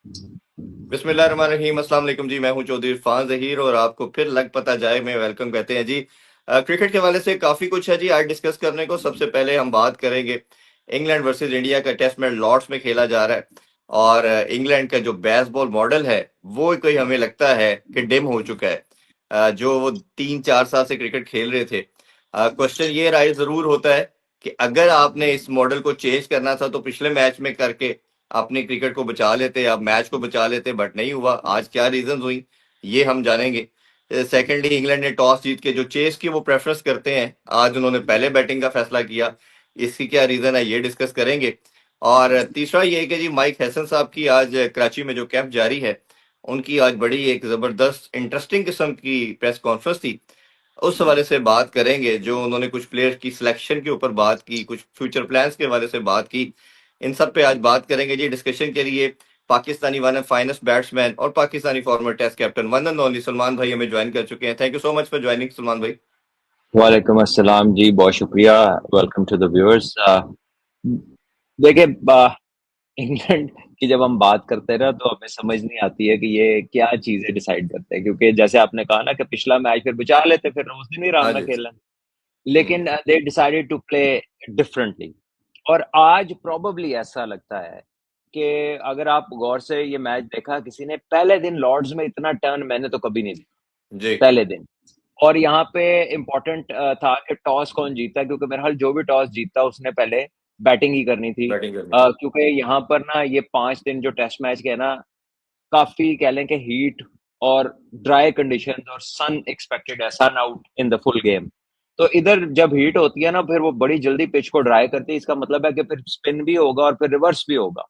बिस्मिल्लाहिर्रहमानिर्रहीम। अस्सलाम वालेकुम जी। मैं हूं चौधरी इरफान जहीर और आपको फिर लग पता जाए में वेलकम कहते हैं जी। क्रिकेट के हवाले से काफी कुछ है जी आज डिस्कस करने को। सबसे पहले हम बात करेंगे इंग्लैंड वर्सेस इंडिया का टेस्ट मैच लॉर्ड्स में खेला जा रहा है। और इंग्लैंड का जो बेसबॉल मॉडल है वो कोई हमें लगता है कि डिम हो चुका है। जो वो 3-4 साल से क्रिकेट खेल रहे थे। क्वेश्चन ये राइज जरूर होता है कि अगर आपने इस मॉडल को चेंज करना था तो पिछले मैच में करके अपनी क्रिकेट को बचा लेते, आप मैच को बचा लेते, बट नहीं हुआ। आज क्या रीजन हुई ये हम जानेंगे। सेकेंडली, इंग्लैंड ने टॉस जीत के जो चेस की वो प्रेफरेंस करते हैं, आज उन्होंने पहले बैटिंग का फैसला किया। इसकी क्या रीजन है ये डिस्कस करेंगे। और तीसरा ये है कि जी माइक हैसन साहब की आज कराची में जो कैंप जारी है, उनकी आज बड़ी एक जबरदस्त इंटरेस्टिंग किस्म की प्रेस कॉन्फ्रेंस थी। उस हवाले से बात करेंगे। जो उन्होंने कुछ प्लेयर की सिलेक्शन के ऊपर बात की, कुछ फ्यूचर प्लान्स के हवाले से बात की, इन सब पे आज बात करेंगे जी। डिस्कशन के लिए Pakistani one of finest batsman और Pakistani former test captain one and only Salman भाई हमें ज्वाइन कर चुके हैं। Thank you so much for joining Salman भाई। वालेकुम अस्सलाम जी, बहुत शुक्रिया। Welcome to the viewers. देखिए, इंग्लैंड की जब हम बात करते हैं ना तो हमें समझ नहीं आती है कि ये क्या चीजें डिसाइड करते हैं, क्योंकि जैसे आपने कहा ना कि पिछला मैच फिर बचा लेते, फिर उस दिन ही हाँ रामना जी। खेलना। हम्म। लेकिन they decided to play differently. और आज प्रोबेबली ऐसा लगता है कि अगर आप गौर से ये मैच देखा, किसी ने पहले दिन लॉर्ड्स में इतना टर्न मैंने तो कभी नहीं देखा जी। पहले दिन। और यहाँ पे इम्पोर्टेंट था कि टॉस कौन जीता, क्योंकि मेरे ख्याल जो भी टॉस जीता उसने पहले बैटिंग ही करनी थी। बैटिंग करनी थी। क्योंकि यहाँ पर ना ये 5 दिन जो टेस्ट मैच के है ना, काफी कह लें कि हीट और ड्राई कंडीशंस और सन एक्सपेक्टेड है, son out in the full game. तो इधर जब हीट होती है ना, फिर वो बड़ी जल्दी पिच को ड्राई करती है। इसका मतलब है कि फिर स्पिन भी होगा और फिर रिवर्स भी होगा।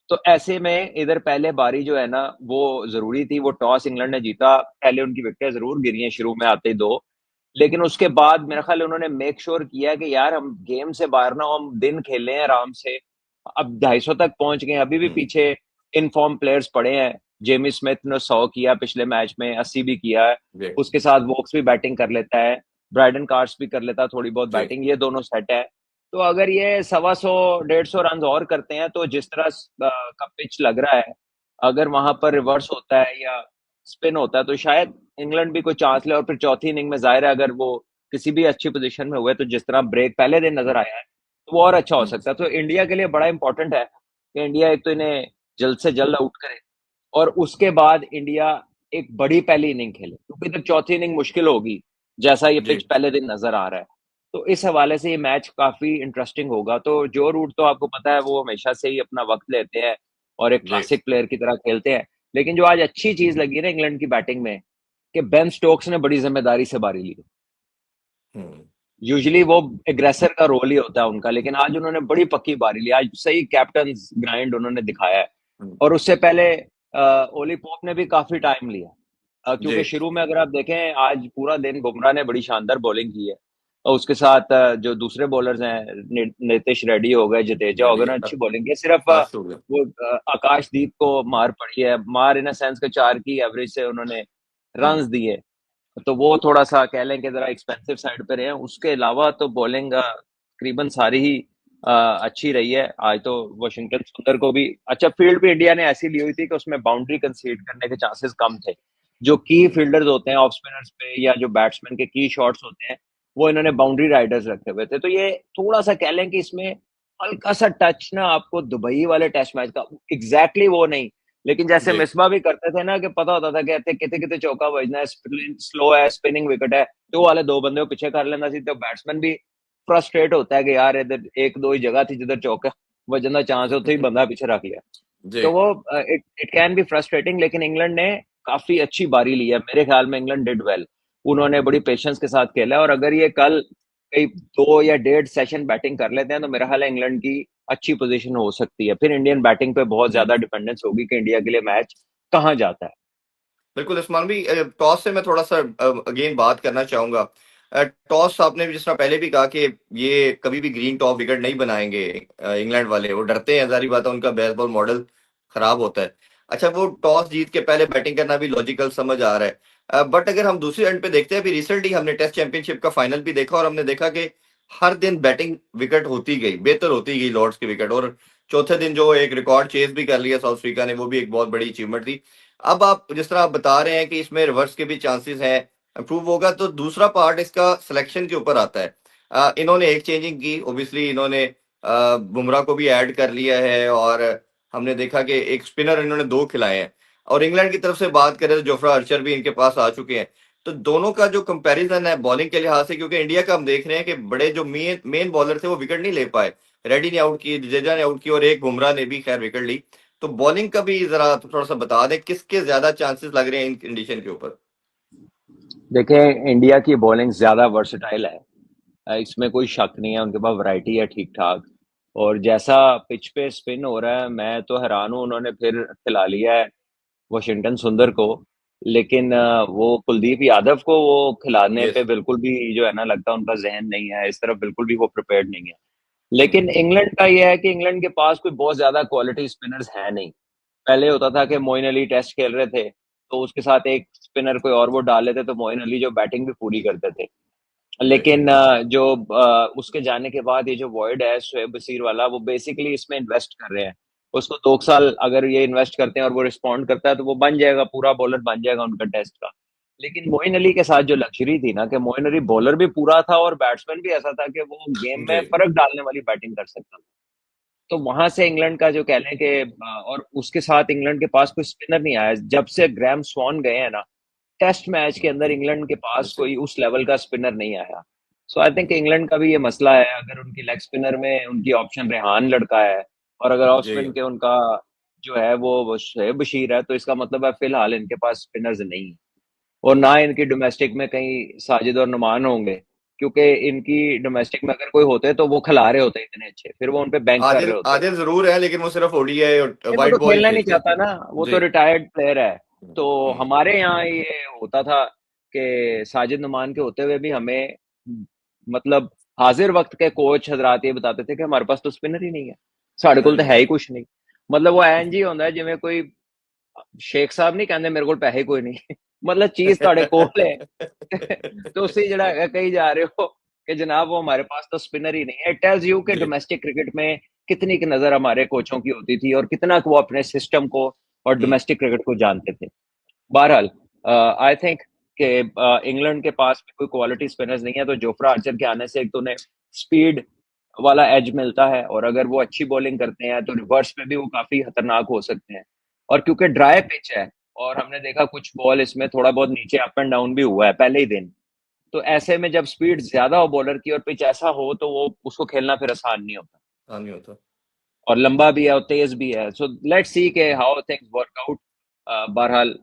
तो ऐसे में इधर पहले बारी जो है ना वो जरूरी थी। वो टॉस इंग्लैंड ने जीता, पहले उनकी विकेटें जरूर गिरी हैं शुरू में आते ही दो। लेकिन उसके बाद मेरा ख्याल है उन्होंने मेक श्योर किया कि यार हम गेम से बाहर ना हो, हम दिन खेले हैं आराम से। अब 250 तक पहुंच गए हैं, अभी भी हम्म। पीछे इनफॉर्म प्लेयर्स पड़े हैं। जेमी स्मिथ ने 100 किया पिछले मैच में, 80 भी किया है। जी। उसके साथ वोक्स भी बैटिंग कर लेता है, ब्राइडन कार्स भी कर लेता है थोड़ी बहुत जी। बैटिंग, ये दोनों सेट है। तो अगर ये 125 150 रन और करते हैं तो जिस तरह का पिच लग रहा है, अगर वहां पर रिवर्स होता है या स्पिन होता है तो शायद इंग्लैंड भी कोई चांस ले। और फिर चौथी इनिंग में जाहिर है अगर वो किसी भी अच्छी पोजीशन में हुए तो जिस तरह ब्रेक पहले दिन नजर आया है तो वो और अच्छा हो हम्म। सकता है। तो इंडिया के लिए बड़ा इंपॉर्टेंट है कि इंडिया एक तो इन्हें जल्द से जल्द आउट करे, और उसके बाद इंडिया एक बड़ी पहली इनिंग खेले, क्योंकि तो चौथी इनिंग मुश्किल होगी जैसा ये जी। पिच पहले दिन नजर आ रहा है। तो इस हवाले से ये मैच काफी इंटरेस्टिंग होगा। तो जो रूट तो आपको पता है वो हमेशा से ही अपना वक्त लेते हैं और एक जी। क्लासिक प्लेयर की तरह खेलते हैं। लेकिन जो आज अच्छी चीज लगी ना इंग्लैंड की बैटिंग में, कि बेन स्टोक्स ने बड़ी जिम्मेदारी से बारी ली। हम्म। यूजुअली वो एग्रेसर का रोल ही होता है उनका, लेकिन आज उन्होंने बड़ी पक्की बारी ली, आज सही कैप्टन ग्राइंड उन्होंने दिखाया है। हम्म। और उससे पहले ओली पोप ने भी काफी टाइम लिया। जी। क्योंकि शुरू में अगर आप देखें, आज पूरा दिन बुमराह ने बड़ी शानदार बॉलिंग की है। और उसके साथ जो दूसरे बॉलर्स हैं, नीतीश रेड्डी हो गए, जडेजा हो गए, रेडी उन्होंने अच्छी बॉलिंग की। सिर्फ आज हो गया। वो आकाशदीप को मार पड़ी है, मार इन सेंस के 4 की एवरेज से उन्होंने हम्म। रन दिए। तो वो थोड़ा सा कह लें कि जरा एक्सपेंसिव साइड पे रहे हैं। उसके अलावा तो बॉलिंग तकरीबन सारी ही अच्छी रही है। आज तो वाशिंगटन सुंदर को भी अच्छा फील्ड भी इंडिया ने ऐसी ली हुई थी कि उसमें बाउंड्री कंसीड करने के चांसेस कम थे। जो की फील्डर्स होते हैं ऑफ स्पिनर्स पे या जो बैट्समैन के की शॉट्स होते हैं, वो इन्होंने बाउंड्री राइडर्स रखे हुए थे। तो ये थोड़ा सा कह लें कि इसमें हल्का सा टच ना आपको दुबई वाले टेस्ट मैच का, एग्जैक्टली वो नहीं, लेकिन जैसे जी। मिसबा भी करते थे ना कि पता होता था कहते कितने कितने चौका बजना है, स्लो है, स्पिनिंग विकेट है, तो वो वाले दो बंदे को पीछे कर लेना सी, तो बैट्समैन भी फ्रस्ट्रेट होता है कि यार इधर एक दो ही जगह थी जिधर चौका बजन का चांस है, उत्थे ही बंदा पीछे रख लिया। जी। तो वो it it can be frustrating. लेकिन इंग्लैंड ने काफी अच्छी बारी ली है, मेरे ख्याल में इंग्लैंड डिड वेल। उन्होंने बड़ी पेशेंस के साथ खेला है, और अगर ये कल कई 2 या 1.5 सेशन बैटिंग कर लेते हैं तो मेरा ख्याल है इंग्लैंड की अच्छी पोजीशन हो सकती है। फिर इंडियन बैटिंग पे बहुत हम्म। ज्यादा डिपेंडेंस होगी कि इंडिया के लिए मैच कहाँ जाता है। बिल्कुल उस्मान भी। टॉस से मैं थोड़ा सा अगेन बात करना चाहूंगा। टॉस आपने भी जिस तरह पहले भी कहा कि ये कभी भी ग्रीन टॉप विकेट नहीं बनाएंगे। इंग्लैंड वाले वो डरते हैं, जारी बात है, उनका बेसबॉल मॉडल खराब होता है। अच्छा, वो टॉस जीत के पहले बैटिंग करना भी लॉजिकल समझ आ रहा है। बट अगर हम दूसरी एंड पे देखते हैं, अभी रिसेंटली हमने टेस्ट चैंपियनशिप का फाइनल भी देखा और हमने देखा कि हर दिन बैटिंग विकेट होती गई, बेहतर होती गई लॉर्ड्स की विकेट। और चौथे दिन जो एक रिकॉर्ड चेज भी कर लिया साउथ अफ्रीका ने, वो भी एक बहुत बड़ी अचीवमेंट थी। अब आप जिस तरह आप बता रहे हैं कि इसमें रिवर्स के भी चांसेस हैं, इम्प्रूव होगा, तो दूसरा पार्ट इसका सिलेक्शन के ऊपर आता है। इन्होंने एक चेंजिंग की, ओबियसली इन्होंने बुमराह को भी ऐड कर लिया है, और हमने देखा कि एक स्पिनर इन्होंने दो खिलाए हैं। और इंग्लैंड की तरफ से बात करें तो जोफ्रा आर्चर भी इनके पास आ चुके हैं। तो दोनों का जो कंपैरिजन है बॉलिंग के लिहाज से, क्योंकि इंडिया का हम देख रहे हैं कि बड़े जो मेन मेन बॉलर थे वो विकेट नहीं ले पाए। रेड्डी ने आउट की, जडेजा ने आउट की, और एक बुमराह ने भी खैर विकेट ली। तो बॉलिंग का भी जरा थोड़ा सा बता दें, किसके ज्यादा चांसेस लग रहे हैं इन कंडीशन के ऊपर। देखें, इंडिया की बॉलिंग ज्यादा वर्सटाइल है, इसमें कोई शक नहीं है। उनके पास वैरायटी है ठीक ठाक। और जैसा पिच पे स्पिन हो रहा है, मैं तो हैरान हूँ। उन्होंने फिर खिला लिया है वॉशिंगटन सुंदर को, लेकिन वो कुलदीप यादव को वो खिलाने यस। पे बिल्कुल भी जो है ना, लगता है उनका जहन नहीं है इस तरफ, बिल्कुल भी वो प्रिपेयर्ड नहीं है। लेकिन इंग्लैंड का ये है कि इंग्लैंड के पास कोई बहुत ज्यादा क्वालिटी स्पिनर्स है नहीं। पहले होता था कि मोइन अली टेस्ट खेल रहे थे तो उसके साथ एक स्पिनर कोई और वो डाल लेते तो मोइन अली जो बैटिंग भी पूरी करते थे। राइट। लेकिन जो उसके जाने के बाद ये जो वॉइड है शोएब बशीर वाला, वो बेसिकली इसमें इन्वेस्ट कर रहे हैं। उसको 2 साल अगर ये इन्वेस्ट करते हैं और वो रिस्पॉन्ड करता है तो वो बन जाएगा, पूरा बॉलर बन जाएगा उनका टेस्ट का। लेकिन मोइन अली के साथ जो लग्जरी थी ना, कि मोइन अली बॉलर भी पूरा था और बैट्समैन भी ऐसा था कि वो गेम जी। में फर्क डालने वाली बैटिंग कर सकता था। तो वहां से इंग्लैंड का जो कह लें कि और उसके साथ इंग्लैंड के पास कोई स्पिनर नहीं आया जब से ग्रैम स्वॉन गए हैं ना। टेस्ट मैच के अंदर इंग्लैंड के पास जी। कोई उस लेवल का स्पिनर नहीं आया। सो आई थिंक इंग्लैंड का भी ये मसला है। अगर उनकी लेग स्पिनर में उनकी ऑप्शन रेहान लड़का है, और अगर ऑफ जी। स्पिन के उनका जो है वो शोएब बशीर है, तो इसका मतलब है फिलहाल इनके पास स्पिनर्स नहीं है। और ना इनकी डोमेस्टिक में कहीं साजिद और नुमान होंगे, क्योंकि इनकी डोमेस्टिक में अगर कोई होते तो वो खिला रहे होते इतने अच्छे, फिर वो उनपे बैंक कर आदिल रहे होते। आदिल जरूर है, लेकिन वो सिर्फ ओडीआई और नहीं, वो वाइट तो बॉल ही खेलना नहीं खेलते चाहता ना, हैं। वो तो जी। रिटायर्ड प्लेयर है। तो हम्म। हमारे यहाँ ये होता था कि साजिद नुमान के होते हुए भी हमें मतलब हाजिर वक्त के कोच हजरात ये बताते थे कि हमारे पास तो स्पिनर ही नहीं है, साढ़े कोल स्पिनर तो नहीं है है। ही कुछ नहीं। मतलब वो एंज ही होता है जिਵੇਂ कोई शेख साहब नहीं कहते मेरे को पैसे कोई नहीं मतलब चीज ਤੁਹਾਡੇ ਕੋਲ है तो उससे जरा कहीं जा रहे हो कि जनाब वो हमारे पास तो स्पिनर ही नहीं है। इट टेल्स यू कि जी। डोमेस्टिक क्रिकेट में कितनी की नजर हमारे कोचों की होती थी और कितना वो अपने सिस्टम को और हम्म। डोमेस्टिक क्रिकेट को जानते थे। बहरहाल आई थिंक कि इंग्लैंड के पास भी कोई क्वालिटी स्पिनर्स नहीं है, तो जोफ्रा आर्चर के आने से एक तो उन्हें स्पीड वाला एज मिलता है, और अगर वो अच्छी बॉलिंग करते हैं तो रिवर्स में भी वो काफी खतरनाक हो सकते हैं। और क्योंकि ड्राई पिच है, और हमने देखा कुछ बॉल इसमें थोड़ा बहुत नीचे अप एंड डाउन भी हुआ है पहले ही दिन, तो ऐसे में जब स्पीड ज्यादा हो बॉलर की और पिच ऐसा हो तो वो उसको खेलना फिर आसान नहीं होता। हाँ, नहीं होता। और लंबा भी है और तेज भी है। सो लेट्स सी के हाउ थिंग्स वर्क आउट। बहरहाल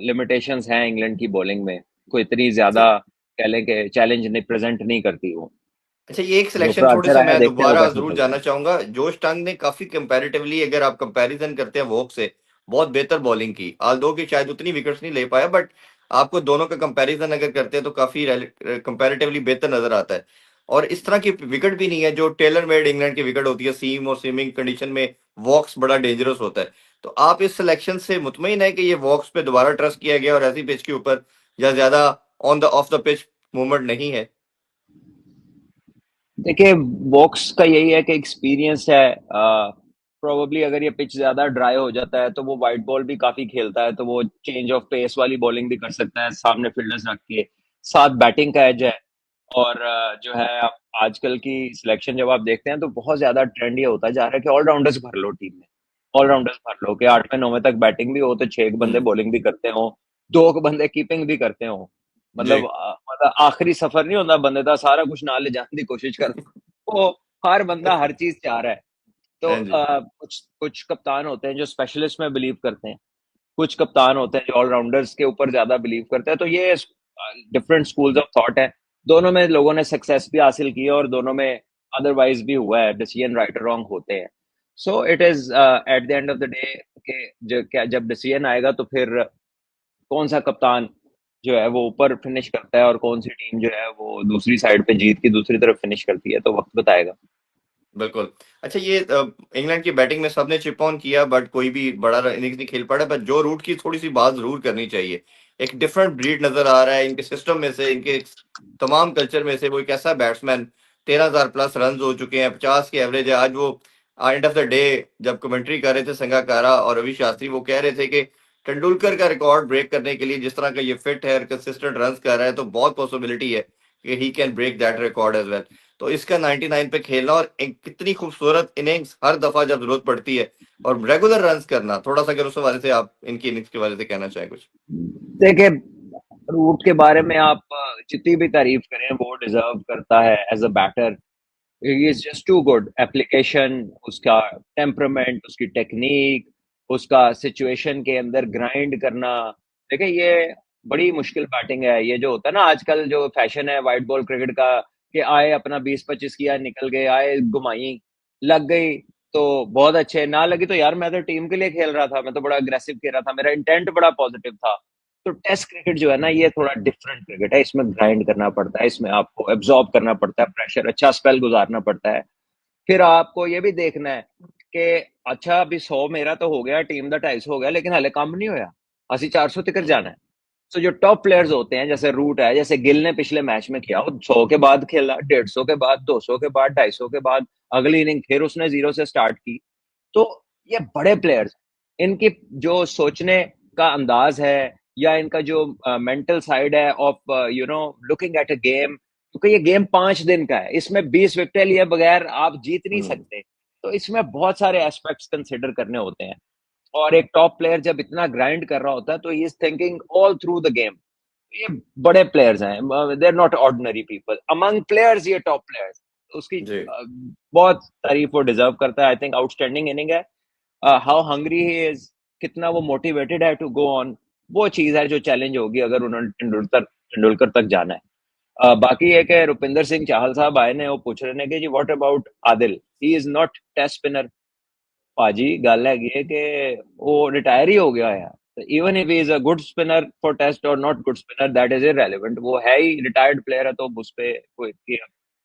लिमिटेशंस हैं इंग्लैंड की बॉलिंग में, कोई इतनी अच्छा। ज्यादा कह लें कि चैलेंज नहीं प्रेजेंट नहीं करती वो। अच्छा, ये एक सिलेक्शन जोफ्रा थोड़ी आर्चर सी आया, मैं देखते हैं वो दोबारा कैसे जरूर चलता जानना है। चाहूंगा। जोश टंग ने काफी कंपैरेटिवली, अगर आप कंपैरिजन करते हैं वोक से, बहुत बेहतर बॉलिंग की। आल्दो की शायद उतनी विकेट्स नहीं ले पाया, बट आपको दोनों का कंपैरिजन अगर करते हैं तो काफी कंपैरेटिवली बेहतर नजर आता है। और इस तरह की विकेट भी नहीं है जो टेलर मेड इंग्लैंड की विकेट होती है, सीम और सीमिंग कंडीशन में वॉक्स बड़ा डेंजरस होता है। तो आप इस सिलेक्शन से मुतमईन है कि ये वॉक्स पे दोबारा ट्रस्ट किया गया और ऐसी पिच के ऊपर या ज्यादा on the of the pitch movement नहीं है। देखिए, बॉक्स का यही है कि एक्सपीरियंस है। प्रोबेबली अगर ये पिच ज्यादा ड्राई हो जाता है तो वो वाइट बॉल भी काफी खेलता है, तो वो चेंज ऑफ पेस वाली बॉलिंग भी कर सकता है सामने फील्डर्स रख के। साथ बैटिंग का एज है। और जो है आप आजकल की सिलेक्शन जब आप देखते हैं तो बहुत ज्यादा ट्रेंड ये होता जा रहा है कि ऑलराउंडर्स भर लो टीम में। ऑलराउंडर्स भर लो कि 8वें 9वें तक बैटिंग भी हो तो 6 बंदे हम्म। बॉलिंग भी करते हो, 2 बंदे कीपिंग भी करते हो। जी। मतलब आखिरी सफर नहीं होता बंदे का, सारा कुछ ना ले जाने की कोशिश कर। वो हर बंदा हर चीज चाह रहा है। तो हाँ जी। कुछ कुछ कप्तान होते हैं जो स्पेशलिस्ट में बिलीव करते हैं, कुछ कप्तान होते हैं जो ऑलराउंडर्स के ऊपर ज्यादा बिलीव करते हैं। तो ये डिफरेंट स्कूल्स ऑफ थॉट है। दोनों में लोगों ने सक्सेस भी हासिल की है और दोनों में अदरवाइज भी हुआ है, डिसीजन राइट और रॉन्ग होते हैं। So it is at the end of the day के जब डिसीजन आएगा तो फिर कौन सा कप्तान जो है वो ऊपर फिनिश करता है और कौन सी टीम जो है वो दूसरी साइड पे जीत की दूसरी तरफ फिनिश करती है, तो वक्त बताएगा। बिल्कुल। अच्छा, ये इंग्लैंड की बैटिंग में सबने चिप ऑन किया, बट कोई भी बड़ा इनिंग्स नहीं खेल पाया। बट जो रूट की थोड़ी सी बात जरूर करनी चाहिए। एक डिफरेंट ब्रीड नजर आ रहा है इनके सिस्टम में से, इनके तमाम कल्चर में से। वो एक ऐसा बैट्समैन, 13,000 प्लस रन हो चुके हैं, 50 की एवरेज है आज वो। एंड ऑफ द डे जब कमेंट्री कर रहे थे संगाकारा और रवि शास्त्री, वो कह रहे थे कि तेंदुलकर का रिकॉर्ड ब्रेक करने के लिए जिस तरह का ये फिट है, कंसिस्टेंट रन कर रहा है, तो बहुत पॉसिबिलिटी है कि he can break that record as well. तो इसका 99 पे खेलना और एक कितनी खूबसूरत इनिंग्स हर दफा जब जरूरत पड़ती है और रेगुलर रन्स करना, थोड़ा सा अगर उस हवाले से आप इनकी इनिंग्स के बारे से कहना चाहें कुछ। देखिए, रूट के बारे में आप जितनी भी तारीफ करें वो डिजर्व करता है as a batter. He is just too good. Application, उसका टेम्परामेंट, उसकी टेक्निक, उसका सिचुएशन के अंदर ग्राइंड करना। देखिए, ये बड़ी मुश्किल बैटिंग है। ये जो होता है ना आजकल जो फैशन है वाइट बॉल क्रिकेट का, कि आए अपना 20-25 किया, निकल गए, आए घुमाई, लग गई तो बहुत अच्छे, ना लगी तो यार मैं तो टीम के लिए खेल रहा था, मैं तो बड़ा अग्रेसिव खेल रहा था, मेरा इंटेंट बड़ा पॉजिटिव था। तो टेस्ट क्रिकेट जो है ना, ये थोड़ा डिफरेंट क्रिकेट है। इसमें ग्राइंड करना पड़ता है, इसमें आपको एब्जॉर्ब करना पड़ता है प्रेशर, अच्छा स्पेल गुजारना पड़ता है। फिर आपको ये भी देखना है कि अच्छा अभी 100 मेरा तो हो गया, टीम का 250 हो गया, लेकिन हले कम नहीं होया, असि 400 तक जाना है। तो जो टॉप प्लेयर्स होते हैं, जैसे रूट है, जैसे गिल ने पिछले मैच में किया, वो 100 के बाद खेला, 150 के बाद, 200 के बाद, 250 के बाद, अगली इनिंग फिर उसने जीरो से स्टार्ट की। तो ये बड़े प्लेयर्स, इनकी जो सोचने का अंदाज है, या इनका जो मेंटल साइड है of looking at a game, क्योंकि ये गेम 5 दिन का है, इसमें 20 विकेट लिए बगैर आप जीत नहीं हम्म। सकते। तो इसमें बहुत सारे एस्पेक्ट्स कंसिडर करने होते हैं। और एक टॉप प्लेयर जब इतना ग्राइंड कर रहा होता है तो he is thinking all through the game. ये बड़े प्लेयर्स हैं, they are not ordinary people among players, ये टॉप प्लेयर्स। उसकी जी। बहुत तारीफ वो डिजर्व करता है। आई थिंक आउटस्टैंडिंग इनिंग है। हाउ हंग्री ही इज, कितना वो मोटिवेटेड है टू गो ऑन, वो चीज है जो चैलेंज होगी अगर उन्होंने तेंदुलकर तेंदुलकर तक जाना है। बाकी है कि रुपिंदर सिंह चाहल साहब आए ने, वो पूछ रहे ने कि जी what about Adil, he is not test spinner. भाजी गल हैगी है कि वो रिटायर ही हो गया है। Even if he is a good spinner for test और not good spinner, that is irrelevant. वो है ही रिटायर्ड प्लेयर है, तो उस पे कोई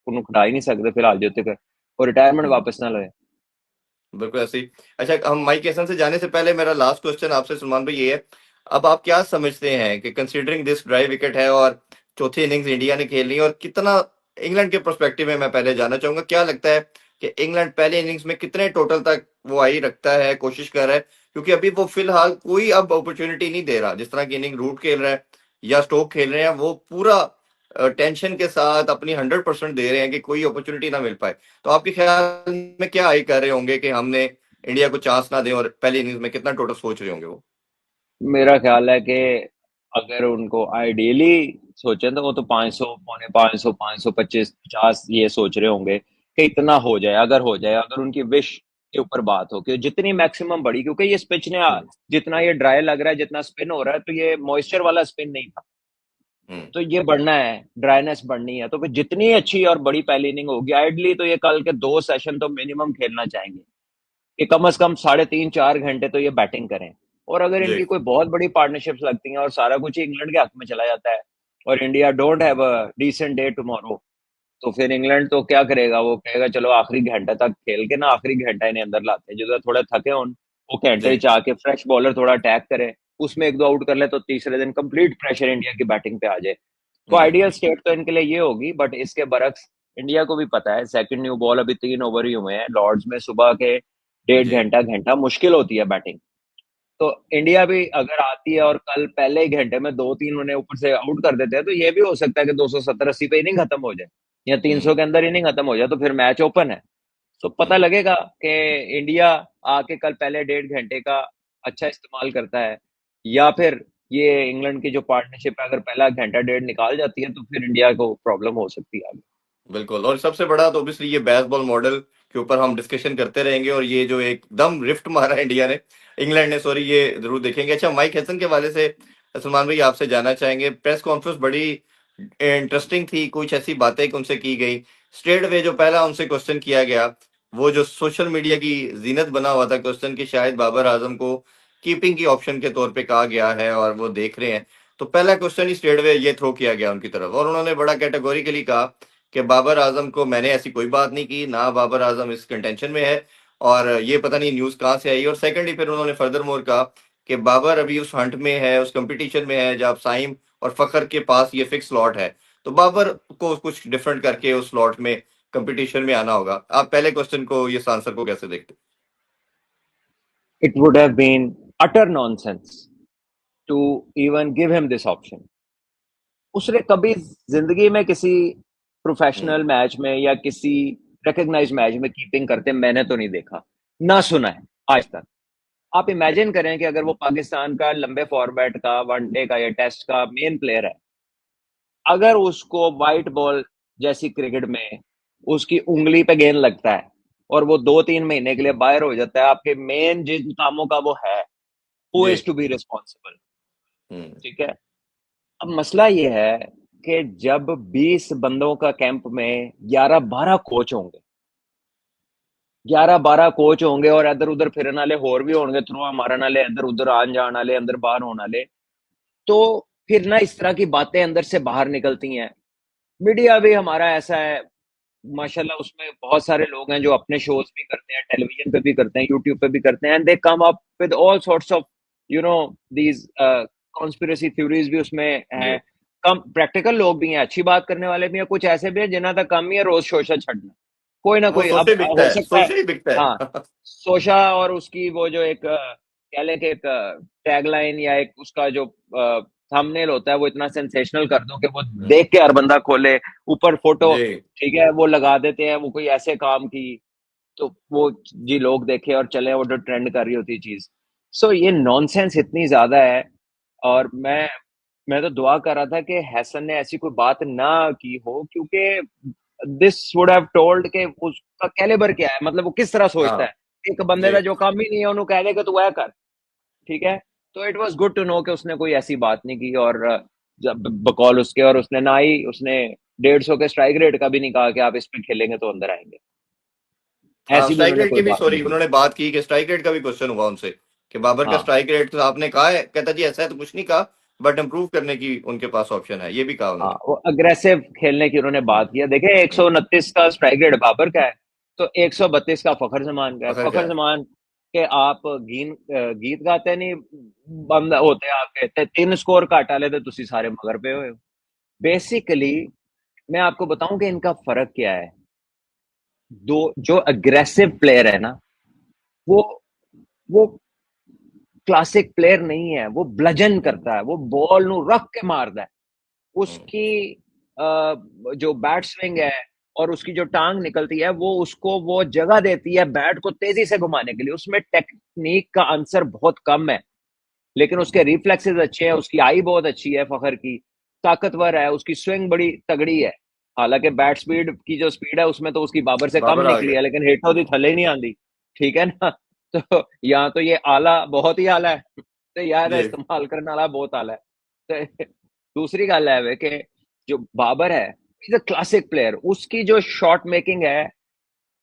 उन्हें खिला ही नहीं सकते फिलहाल जो तक वो रिटायरमेंट हम्म। वापस ना ले। बिल्कुल ऐसे ही। अच्छा, हम माइक एसन से जाने से पहले मेरा लास्ट क्वेश्चन आपसे सलमान भाई ये है, अब आप क्या समझते हैं कि कंसीडरिंग दिस ड्राई विकेट है और चौथी इनिंग्स इंडिया ने खेलनी है, और कितना इंग्लैंड के पर्सपेक्टिव में मैं पहले जानना चाहूंगा, क्या लगता है कि इंग्लैंड पहले इनिंग्स में कितने टोटल तक वो आई रखता है, कोशिश कर रहा है, क्योंकि अभी वो फिलहाल कोई अब अपॉर्चुनिटी नहीं दे रहा, जिस तरह की इनिंग रूट खेल रहा है या स्टोक खेल रहे हैं, वो पूरा टेंशन के साथ अपनी 100% दे रहे हैं कि कोई अपॉर्चुनिटी ना मिल पाए। तो आपके ख्याल में क्या आई कर रहे होंगे कि हमने इंडिया को चांस ना दें, और पहली इनिंग्स में कितना टोटल सोच रहे होंगे वो। मेरा ख्याल है कि अगर उनको आइडियली सोचे तो वो तो 500, पौने 500, 525, 50 ये सोच रहे होंगे कि इतना हो जाए। अगर हो जाए, अगर उनकी विश के ऊपर बात हो कि जितनी मैक्सिमम बड़ी, क्योंकि ये पिच ने हम्म। जितना ये ड्राई लग रहा है, जितना स्पिन हो रहा है, तो ये मॉइस्चर वाला स्पिन नहीं था। हम्म। तो ये बढ़ना है, ड्राइनेस बढ़नी है, तो फिर जितनी अच्छी और बड़ी पहली इनिंग होगी आइडली, तो ये कल के 2 सेशन तो मिनिमम खेलना चाहेंगे कि कम से कम 3.5-4 घंटे तो ये बैटिंग करें। और अगर जी। इनकी कोई बहुत बड़ी पार्टनरशिप्स लगती हैं और सारा कुछ ही इंग्लैंड के हक में चला जाता है, और India don't have a decent day tomorrow, तो फिर इंग्लैंड तो क्या करेगा, वो कहेगा चलो आखिरी घंटे तक खेल के ना, आखिरी घंटा इन्हें अंदर लाते हैं, जो थोड़े थके हों वो जी। घंटे चाह के फ्रेश बॉलर थोड़ा अटैक करे, उसमें 1-2 आउट कर ले, तो तीसरे दिन कंप्लीट प्रेशर इंडिया की बैटिंग पे आ जाए। तो आइडियल हम्म। स्टेट तो इनके लिए ये होगी, बट इसके बरक्स इंडिया को भी पता है सेकंड न्यू बॉल, अभी 3 ओवर ही हुए हैं लॉर्ड्स में, सुबह के डेढ़ जी। घंटा घंटा मुश्किल होती है बैटिंग। तो इंडिया भी अगर आती है और कल पहले ही घंटे में 2-3 उन्हें ऊपर से आउट कर देते हैं, तो ये भी हो सकता है कि 270-80 पे इनिंग खत्म हो जाए, या 300 हम्म। के अंदर इनिंग खत्म हो जाए, तो फिर मैच ओपन है। तो पता हम्म। लगेगा कि इंडिया आके कल पहले डेढ़ घंटे का अच्छा इस्तेमाल करता है, या फिर ये इंग्लैंड की जो पार्टनरशिप है, अगर पहला घंटा डेढ़ निकाल जाती है, तो फिर इंडिया को प्रॉब्लम हो सकती है आगे। बिल्कुल, और सबसे बड़ा तो ऑब्वियसली ये बेसबॉल मॉडल के ऊपर हम डिस्कशन करते रहेंगे, और ये जो एकदम रिफ्ट मारा इंडिया ने, इंग्लैंड ने, सॉरी, ये जरूर देखेंगे। अच्छा, माइक हैसन के हवाले से सलमान भाई आपसे जानना चाहेंगे, प्रेस कॉन्फ्रेंस बड़ी इंटरेस्टिंग थी, कुछ ऐसी बातें कि उनसे की गई स्ट्रेट वे, जो पहला उनसे क्वेश्चन किया गया, वो जो सोशल मीडिया की जीनत बना हुआ था क्वेश्चन, कि शायद बाबर आजम को कीपिंग की ऑप्शन के तौर पे कहा गया है और वो देख रहे हैं, तो पहला क्वेश्चन ही स्ट्रेट वे ये थ्रो किया गया उनकी तरफ, और उन्होंने बड़ा कैटेगोरिकली कहा कि बाबर आजम को मैंने ऐसी कोई बात नहीं की, ना बाबर आजम इस कंटेंशन में है, और ये पता नहीं न्यूज कहाँ से आई। और सेकंडली फिर उन्होंने फर्दर मोर कहा कि बाबर अभी उस हंट में है, उस कंपटीशन में है जब साइम और फखर के पास ये फिक्स स्लॉट है, तो बाबर को कुछ डिफरेंट करके उस स्लॉट में कंपटीशन में आना होगा। आप पहले क्वेश्चन को, इस आंसर को कैसे देखते? It would have been utter nonsense to even give him this option. उसने कभी जिंदगी में किसी प्रोफेशनल हम्म। मैच में या किसी रिकग्नाइज मैच में कीपिंग करते मैंने तो नहीं देखा, ना सुना है आज तक। आप इमेजिन करें कि अगर वो पाकिस्तान का लंबे फॉर्मेट का वनडे का या टेस्ट का मेन प्लेयर है, अगर उसको वाइट बॉल जैसी क्रिकेट में उसकी उंगली पे गेंद लगता है और वो 2-3 महीने के लिए बाहर हो जाता है आपके मेन जिन कामों का वो है, हु जी। Is to be responsible? Hmm. ठीक है। अब मसला ये है कि जब 20 बंदों का कैंप में 11-12 कोच होंगे, 11-12 कोच होंगे और इधर उधर फिरन वाले होर भी होंगे, थ्रो मारन वाले, इधर उधर आन जान वाले, अंदर बाहर होने वाले, तो फिर ना इस तरह की बातें अंदर से बाहर निकलती हैं। मीडिया भी हमारा ऐसा है माशाल्लाह, उसमें बहुत सारे लोग हैं जो अपने शोज भी करते हैं, टेलीविजन पे भी करते हैं, यूट्यूब पे भी करते हैं, and they come up with all sorts of you know these conspiracy theories भी उसमें जी। हैं। कम प्रैक्टिकल लोग भी हैं, अच्छी बात करने वाले भी हैं, कुछ ऐसे भी हैं जिन्हों का कम ही है रोज शोशा छड़ना, कोई ना वो कोई। अब सोशे बिकता हो है, सकता है, सोशे ही बिकता हाँ, है। सोशा और उसकी वो जो एक कह लें कि एक टैगलाइन या एक उसका जो थंबनेल होता है वो इतना सेंसेशनल कर दो कि वो हम्म। देख के हर बंदा खोले, ऊपर फोटो, जी। ठीक है, वो लगा देते हैं, वो कोई ऐसे काम की, तो वो जी लोग देखे और चले, वो जो ट्रेंड कर रही होती है चीज। सो ये नॉनसेंस इतनी ज्यादा है। और मैं तो दुआ कर रहा था कि हैसन ने ऐसी कोई बात ना की हो, क्योंकि दिस वुड हैव टोल्ड कि उसका कैलिबर क्या है, मतलब वो किस तरह सोचता हाँ। है। एक बंदे जी। का जो काम ही नहीं है उन्होंने कह दे कि तू ऐ कर, ठीक है। तो it was good to know कि उसने कोई ऐसी बात नहीं की, और जब बकौल उसके, और उसने ना ही उसने 150 के स्ट्राइक रेट का भी नहीं कहा कि आप इस पे खेलेंगे तो अंदर आएंगे, हाँ, ऐसी भी स्ट्राइक उन्होंने रेट कोई की भी, बात नहीं सॉरी, की। उन्होंने बात की कि स्ट्राइक रेट का भी क्वेश्चन हुआ उनसे कि बाबर का हाँ स्ट्राइक रेट तो आपने कहा है, कहता जी ऐसा है तो कुछ नहीं कहा, बट इम्प्रूव करने की उनके पास ऑप्शन है, ये भी कहा हाँ, उन्होंने। वो अग्रेसिव खेलने की उन्होंने हम्म। बात किया। देखिए, हम्म। 129 का स्ट्राइक रेट बाबर का है, तो 132 का फखर जमान का है। फखर क्या फखर है? जमान के आप गीत गाते नहीं बंद होते आपके ते 3 स्कोर घट वाले तो तुसी सारे मगर पे हुए हो। बेसिकली मैं आपको बताऊं कि इनका फर्क क्या है। दो जो अग्रेसिव प्लेयर है ना, वो वो क्लासिक प्लेयर नहीं है, वो ब्लजन हम्म। करता है, वो बॉल नु रख के मारदा है। हम्म। उसकी जो बैट स्विंग है और उसकी जो टांग निकलती है, वो उसको वो जगह देती है बैट को तेजी से घुमाने के लिए। उसमें टेक्निक का आंसर बहुत कम है, लेकिन उसके रिफ्लेक्सेस अच्छे हैं, उसकी आई बहुत अच्छी है, फखर की ताकतवर है, उसकी स्विंग बड़ी तगड़ी है। हालांकि बैट स्पीड की जो स्पीड है उसमें तो उसकी बाबर से कम बाबर आ निकली गए। है, लेकिन हेठों दी थले नहीं आंदी, ठीक है ना। तो यहाँ तो ये आला बहुत ही आला है, तो यार जी। इस्तेमाल करने वाला बहुत आला है। तो दूसरी गल है वे कि जो बाबर है, इज अ क्लासिक प्लेयर। उसकी जो शॉट मेकिंग है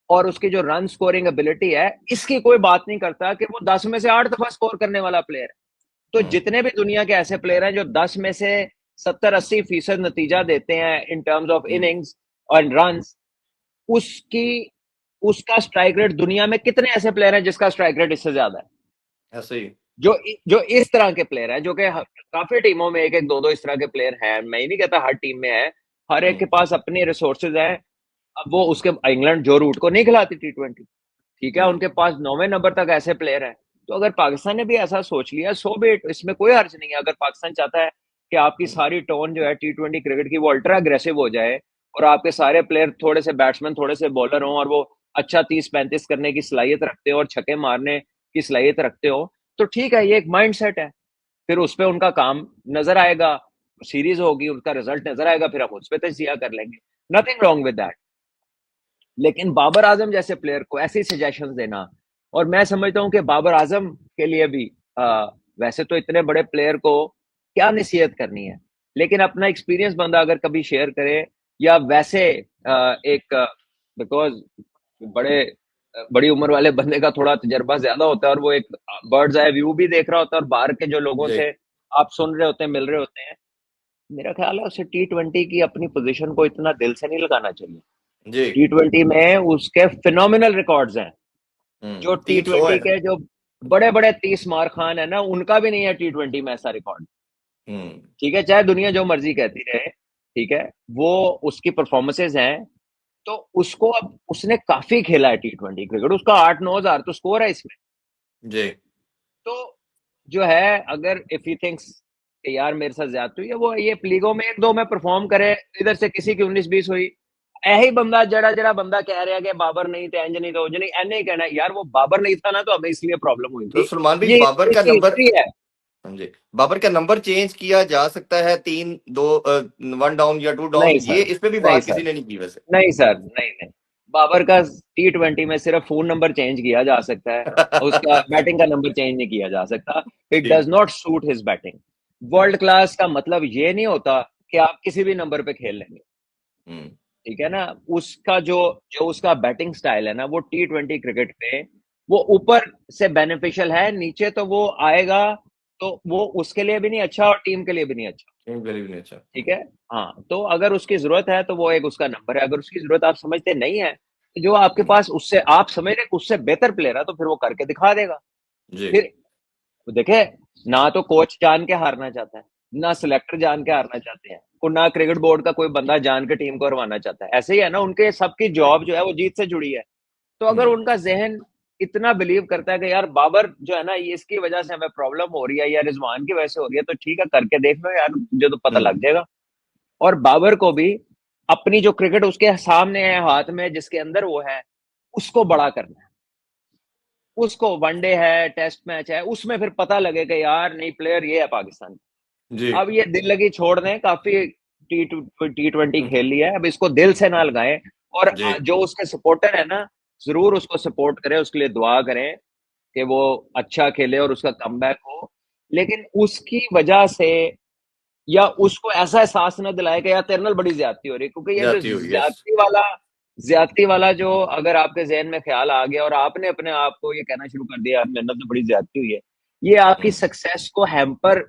और उसकी जो रन स्कोरिंग एबिलिटी है, इसकी कोई बात नहीं करता कि वो 10 में से 8 दफा स्कोर करने वाला प्लेयर है। तो हम्म। जितने भी दुनिया के ऐसे प्लेयर हैं जो 10 में से 70-80% नतीजा देते हैं in terms of hmm. Innings और रन, उसकी उसका स्ट्राइक रेट, दुनिया में कितने ऐसे प्लेयर हैं जिसका स्ट्राइक रेट इससे ज्यादा है? ऐसे ही। जो जो इस तरह के प्लेयर हैं, जो कि काफी टीमों में एक एक दो दो इस तरह के प्लेयर हैं। मैं ही नहीं कहता हर टीम में है, हर एक के हम्म। पास अपनी रिसोर्सेज हैं। अब वो उसके इंग्लैंड जो रूट को नहीं खिलाती T20, ठीक है, हम्म। उनके पास 9वें नंबर तक ऐसे प्लेयर हैं। तो अगर पाकिस्तान ने भी ऐसा सोच लिया, सो भी इसमें कोई हर्ज नहीं है। अगर पाकिस्तान चाहता है कि आपकी हम्म। सारी टोन जो है T20 क्रिकेट की वो अल्ट्रा अग्रेसिव हो जाए, और आपके सारे प्लेयर थोड़े से बैट्समैन थोड़े से बॉलर हों, और वो अच्छा 30-35 करने की सलाहियत रखते हो और छक्के मारने की सलाहियत रखते हो, तो ठीक है, ये एक माइंड सेट है। फिर उस पर उनका काम नजर आएगा, सीरीज होगी, उसका रिजल्ट नजर आएगा, फिर हम उस पर तजिया कर लेंगे। Nothing wrong with that. लेकिन बाबर आजम जैसे प्लेयर को ऐसी सजेशन देना, और मैं समझता हूं कि बाबर आजम के लिए भी वैसे तो इतने बड़े प्लेयर को क्या नसीहत करनी है, लेकिन अपना एक्सपीरियंस बंदा अगर कभी शेयर करे, या वैसे एक बिकॉज बड़े बड़ी उम्र वाले बंदे का थोड़ा तजर्बा ज्यादा होता है, और वो एक बर्ड्स आई व्यू भी देख रहा होता है, और बाहर के जो लोगों जी। से आप सुन रहे होते हैं, मिल रहे होते हैं। मेरा ख्याल है उसे T20 की अपनी पोजीशन को इतना दिल से नहीं लगाना चाहिए। जी। T20 में उसके फिनोमिनल रिकॉर्ड्स हैं, जो हम्म। टी 300 ट्वेंटी है। के जो बड़े बड़े 30 मार खान है ना, उनका भी नहीं है T20 में ऐसा रिकॉर्ड। हम्म। ठीक है, चाहे दुनिया जो मर्जी कहती रहे, ठीक है, वो उसकी परफॉर्मेंसेज हैं, तो उसको अब उसने काफी खेला है T20 क्रिकेट, उसका 8-9 हजार तो स्कोर है इसमें। जी। तो जो है, अगर इफ ही थिंक्स कि यार मेरे साथ ज्यादती हुई है, वो ये लीगों में 1-2 में परफॉर्म करे, इधर से किसी की 19-20 हुई, यही बंदा जड़ा जड़ा बंदा कह रहा है कि बाबर नहीं थे, इंज नहीं, तो उंज नहीं, एने ही कहना है यार वो बाबर नहीं था ना, तो हमें इसलिए प्रॉब्लम हुई तो थी। सलमान भाई, ये बाबर का इसकी नंबर, हिस्ट्री है। हाँ जी, बाबर का नंबर चेंज किया जा सकता है, 3-2, 1 डाउन या 2 डाउन, नहीं ये सर, इस पे भी नहीं बात किसी सर, ने नहीं की वैसे। नहीं सर, नहीं नहीं। बाबर का T20 में सिर्फ फोन नंबर चेंज किया जा सकता है, उसका बैटिंग का नंबर चेंज नहीं किया जा सकता। इट डज ठीक। Not suit his batting. World class का मतलब ये नहीं होता कि आप किसी भी नंबर पे खेल लेंगे, हम्म। ठीक है ना। उसका जो जो उसका बैटिंग स्टाइल है ना, वो T20 क्रिकेट पे वो ऊपर से बेनिफिशियल है, नीचे तो वो आएगा तो वो उसके लिए भी नहीं अच्छा और टीम के लिए भी नहीं अच्छा, टीम के लिए भी नहीं अच्छा। ठीक है। हाँ, तो अगर उसकी जरूरत है तो वो एक उसका नंबर है, अगर उसकी जरूरत आप समझते नहीं है, तो जो आपके हम्म। पास उससे आप समझ रहे उससे बेहतर प्लेयर है, तो फिर वो करके दिखा देगा। जी। फिर देखे, ना तो कोच जान के हारना चाहता है, ना सिलेक्टर जान के हारना चाहते हैं, और ना क्रिकेट बोर्ड का कोई बंदा जान के टीम को हरवाना चाहता है। ऐसे ही है ना, उनके सबकी जॉब जो है वो जीत से जुड़ी है। तो अगर हम्म। उनका जहन इतना बिलीव करता है कि यार बाबर जो है ना, ये इसकी वजह से हमें प्रॉब्लम हो रही है या रिजवान की वजह से हो रही है, तो ठीक है करके देख लो यार, मुझे तो पता हम्म। लग जाएगा। और बाबर को भी अपनी जो क्रिकेट उसके सामने है हाथ में, जिसके अंदर वो है, उसको बड़ा करना है। उसको वनडे है, टेस्ट मैच है, उसमें फिर पता लगे कि यार नहीं, प्लेयर ये है पाकिस्तान। जी। अब ये दिल लगी छोड़ दें, काफी T20 हम्म। खेल लिया है, अब इसको दिल से ना लगाएं। और जी। जो उसके सपोर्टर है ना, जरूर उसको सपोर्ट करें, उसके लिए दुआ करें कि वो अच्छा खेले और उसका कमबैक हो। लेकिन उसकी वजह से या उसको ऐसा एहसास न दिलाए कि यार तेरे नाल बड़ी ज्यादती हो रही है, क्योंकि ये जो जाती हुई, यस। ज्यादती वाला जो अगर आपके जहन में ख्याल आ गया और आपने अपने आप को ये कहना शुरू कर दिया यार मेरे नाल तो बड़ी ज्यादती हुई है, ये आपकी हम्म। सक्सेस को हैम्पर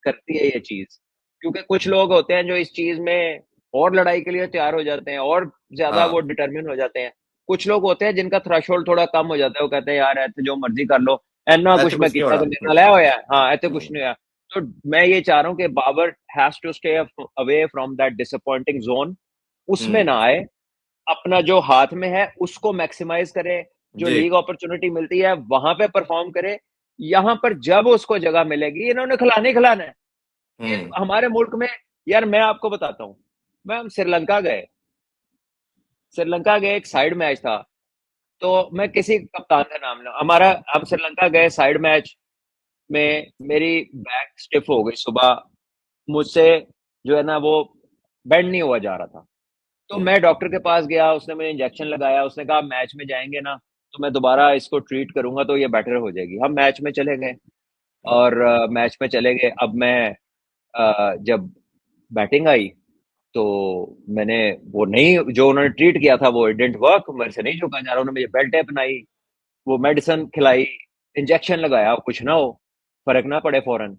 करती है ये चीज। क्योंकि कुछ लोग होते हैं जो इस चीज में और लड़ाई के लिए तैयार हो जाते हैं और ज्यादा वो हाँ। डिटरमिन हो जाते हैं। कुछ लोग होते हैं जिनका थ्रेशोल्ड थोड़ा कम हो जाता है, वो कहते हैं यार ऐसे जो मर्जी कर लो, इन्ना ऐसे कुछ मैं कुछ नहीं किया होना। तो मेरे नाल है होया, हाँ ऐसे कुछ हम्म। नहीं होया। तो मैं ये चाह रहा हूँ कि Babar has to stay away from that disappointing zone, उसमें हम्म। ना आए, अपना जो हाथ में है उसको मैक्सिमाइज करे, जो जी। लीग अपॉर्चुनिटी मिलती है वहां पे परफॉर्म करे। यहां पर जब उसको जगह मिलेगी, इन्होंने खिलाने खिलाना है। ये हम्म। हमारे मुल्क में, यार मैं आपको बताता हूँ, मैं हम श्रीलंका गए, एक साइड मैच था। तो मैं किसी कप्तान का नाम ना, हमारा हम श्रीलंका गए साइड मैच में, मेरी बैक स्टिफ हो गई सुबह, मुझसे जो है ना वो बेंड नहीं हुआ जा रहा था। तो हम्म। मैं डॉक्टर के पास गया, उसने मुझे इंजेक्शन लगाया, उसने कहा मैच में जाएंगे ना तो मैं दोबारा इसको ट्रीट करूंगा तो ये बेटर हो जाएगी। हम मैच में चले गए हाँ। और मैच में चले गए। अब मैं जब बैटिंग आई तो मैंने वो नहीं, जो उन्होंने ट्रीट किया था वो डिडंट वर्क, मेरे से नहीं झुका जा रहा। उन्होंने मुझे बेल्ट टेप बनाई, वो मेडिसिन खिलाई, इंजेक्शन लगाया, कुछ ना हो, फर्क ना पड़े फौरन।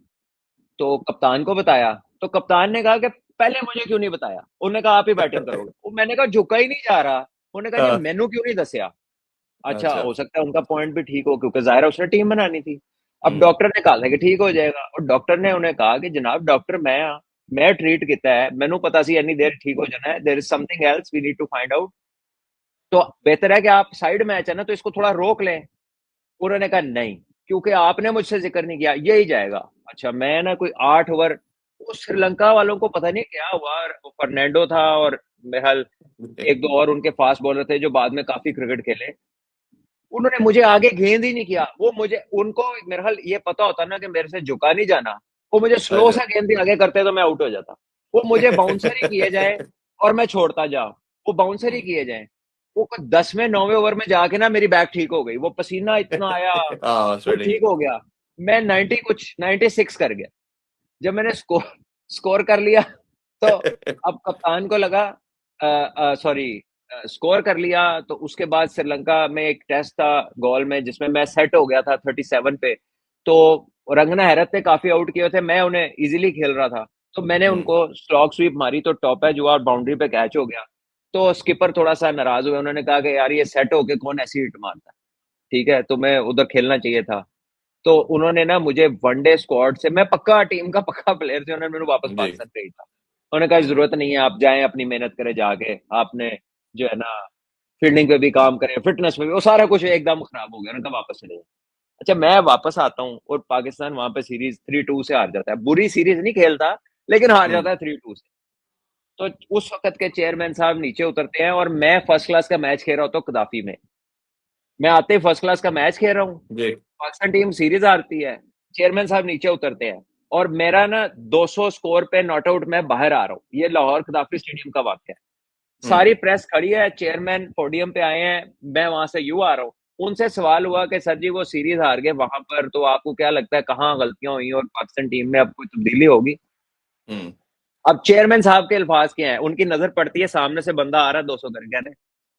तो कप्तान को बताया, तो कप्तान ने कहा कि पहले मुझे क्यों नहीं बताया, उन्होंने कहा आप ही बैटिंग करोगे। वो मैंने कहा झुका ही नहीं जा रहा, उन्होंने कहा जी हाँ, मैनू क्यों नहीं दसिया। अच्छा, अच्छा। हो सकता है उनका पॉइंट भी ठीक हो, क्योंकि जाहिर है उसने टीम बनानी थी। अब हम्म। डॉक्टर ने कहा था कि ठीक हो जाएगा, और डॉक्टर ने उन्हें कहा कि जनाब डॉक्टर मैं ट्रीट किया है, मैनू पता सी इन्नी देर ठीक हो जाना है, there is something else we need to find out. तो बेहतर है कि आप साइड मैच है ना तो इसको थोड़ा रोक लें। उन्होंने कहा नहीं, क्योंकि आपने मुझसे जिक्र नहीं किया, यही जाएगा। अच्छा, मैं ना कोई 8 ओवर, वो श्रीलंका वालों को पता नहीं क्या हुआ, वो फर्नांडो था और मेहल, एक दो और उनके फास्ट बॉलर थे जो बाद में काफी क्रिकेट खेले, उन्होंने मुझे आगे गेंद ही नहीं किया। वो मुझे, उनको मेरे ख्याल ये पता होता ना कि मेरे से झुका नहीं जाना, वो मुझे स्लो अच्छा। सा गेंद भी आगे करते तो मैं आउट हो जाता। वो मुझे बाउंसर ही किए जाए और मैं छोड़ता जाऊं, वो बाउंसर ही हम्म। किए जाए। वो 10वें 9वें ओवर में जाके ना मेरी बैक ठीक हो गई, वो पसीना इतना आया, हाँ, वो स्वेटिंग। ठीक हो गया। मैं 96 कर गया। जब मैंने स्कोर स्कोर कर लिया तो अब कप्तान को लगा, सॉरी, स्कोर कर लिया। तो उसके बाद श्रीलंका में एक टेस्ट था गोल में, जिसमें मैं सेट हो गया था 37 पे। तो रंगना हैरत ने काफी आउट किए थे, मैं उन्हें इजीली खेल रहा था, तो मैंने हम्म। उनको स्लॉग स्वीप मारी तो टॉप एज हुआ और बाउंड्री पे कैच हो गया। तो स्किपर थोड़ा सा नाराज हुए, उन्होंने कहा कि यार ये सेट होके कौन ऐसी हिट मारता है, ठीक है, तो मैं उधर खेलना चाहिए था। तो उन्होंने ना मुझे वनडे स्क्वाड से, मैं पक्का टीम का पक्का प्लेयर थे, उन्होंने मेरे वापस जी। पाकिस्तान भेजा था। उन्होंने कहा हम्म। जरूरत नहीं है, आप जाएं अपनी मेहनत करें जाके, आपने जो है ना फील्डिंग पे भी काम करें, फिटनेस में भी, वो सारा कुछ एकदम खराब हो गया, उनका वापस चले जाए। अच्छा, मैं वापस आता हूँ और पाकिस्तान वहां पे सीरीज 3-2 से हार जाता है। बुरी सीरीज नहीं खेलता, लेकिन हार हम्म। जाता है 3-2 से। तो उस वक्त के चेयरमैन साहब नीचे उतरते हैं और मैं फर्स्ट क्लास का मैच खेल रहा होता हूँ कदाफी में। मैं आते ही फर्स्ट क्लास का मैच खेल रहा हूँ, जी। पाकिस्तान टीम सीरीज हारती है, चेयरमैन साहब नीचे उतरते हैं और मेरा ना 200 स्कोर पे नॉट आउट, मैं बाहर आ रहा हूँ। ये लाहौर कदाफी स्टेडियम का वाक्य है। सारी हम्म। प्रेस खड़ी है, चेयरमैन पोडियम पे आए हैं, मैं वहां से यूं आ रहा हूँ। उनसे सवाल हुआ कि सर जी वो सीरीज हार गए वहां पर, तो आपको क्या लगता है कहाँ गलतियां हुई और पाकिस्तान टीम में अब कोई तब्दीली होगी? हम्म। अब चेयरमैन साहब के अल्फाज क्या है, उनकी नजर पड़ती है सामने से बंदा आ रहा है 200 करके ने,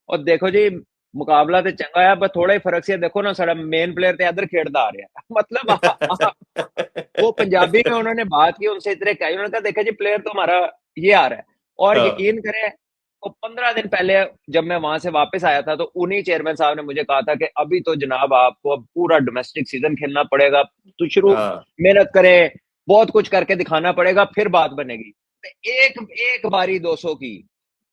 और देखो जी मुकाबला तो चंगा है, बस थोड़ा ही फर्क से देखो ना, सारा मेन प्लेयर तो इधर खेड़ता आ रहा है मतलब वो पंजाबी में उन्होंने बात की उनसे, इतने कही, उन्होंने कहा देखा जी प्लेयर तो हमारा ये आ रहा है। और हाँ। यकीन करें, तो 15 दिन पहले जब मैं वहां से वापस आया था, तो उन्हीं चेयरमैन साहब ने मुझे कहा था कि अभी तो जनाब आपको अब पूरा डोमेस्टिक सीजन खेलना पड़ेगा, तो शुरू हाँ। मेहनत करें, बहुत कुछ करके दिखाना पड़ेगा, फिर बात बनेगी। तो एक एक बारी 200 की,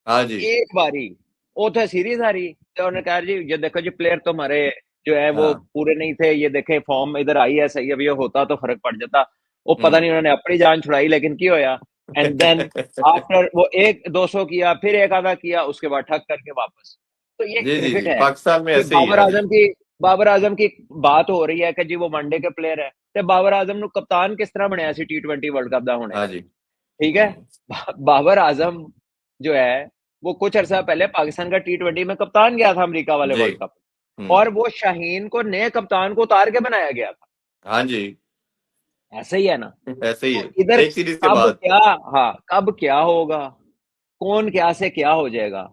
हाँ जी। एक बारी वो तो सीरीज आ रही, तो उन्होंने कहा जी ये देखो जी प्लेयर तो हमारे जो है वो हाँ। पूरे नहीं थे, ये देखे फॉर्म इधर आई है सही, अभी ये होता तो फर्क पड़ जाता। वो पता हम्म। नहीं उन्होंने अपनी जान छुड़ाई, लेकिन की होया। एंड देन आफ्टर वो एक 200 किया, फिर एक आधा किया, उसके बाद ठक करके वापस। तो ये जी जी क्रिकेट जी, है पाकिस्तान में कि ऐसे ही है। हाँ जी। बाबर आजम की बात हो रही है कि जी वो वनडे के प्लेयर है, तो बाबर आजम नु कप्तान किस तरह बनया सी T20 वर्ल्ड कप दा होने। हाँ जी। ठीक है, बाबर आजम जो है वो कुछ अर्सा पहले पाकिस्तान का T20 में कप्तान गया था अमेरिका वाले जी। वर्ल्ड कप, और वो शाहीन को नए कप्तान को उतार के बनाया गया था। हाँ जी। ऐसे ही है ना। ऐसे ही तो है। इधर एक सीरीज के कब बाद। क्या, हाँ कब क्या होगा, कौन क्या से क्या हो जाएगा,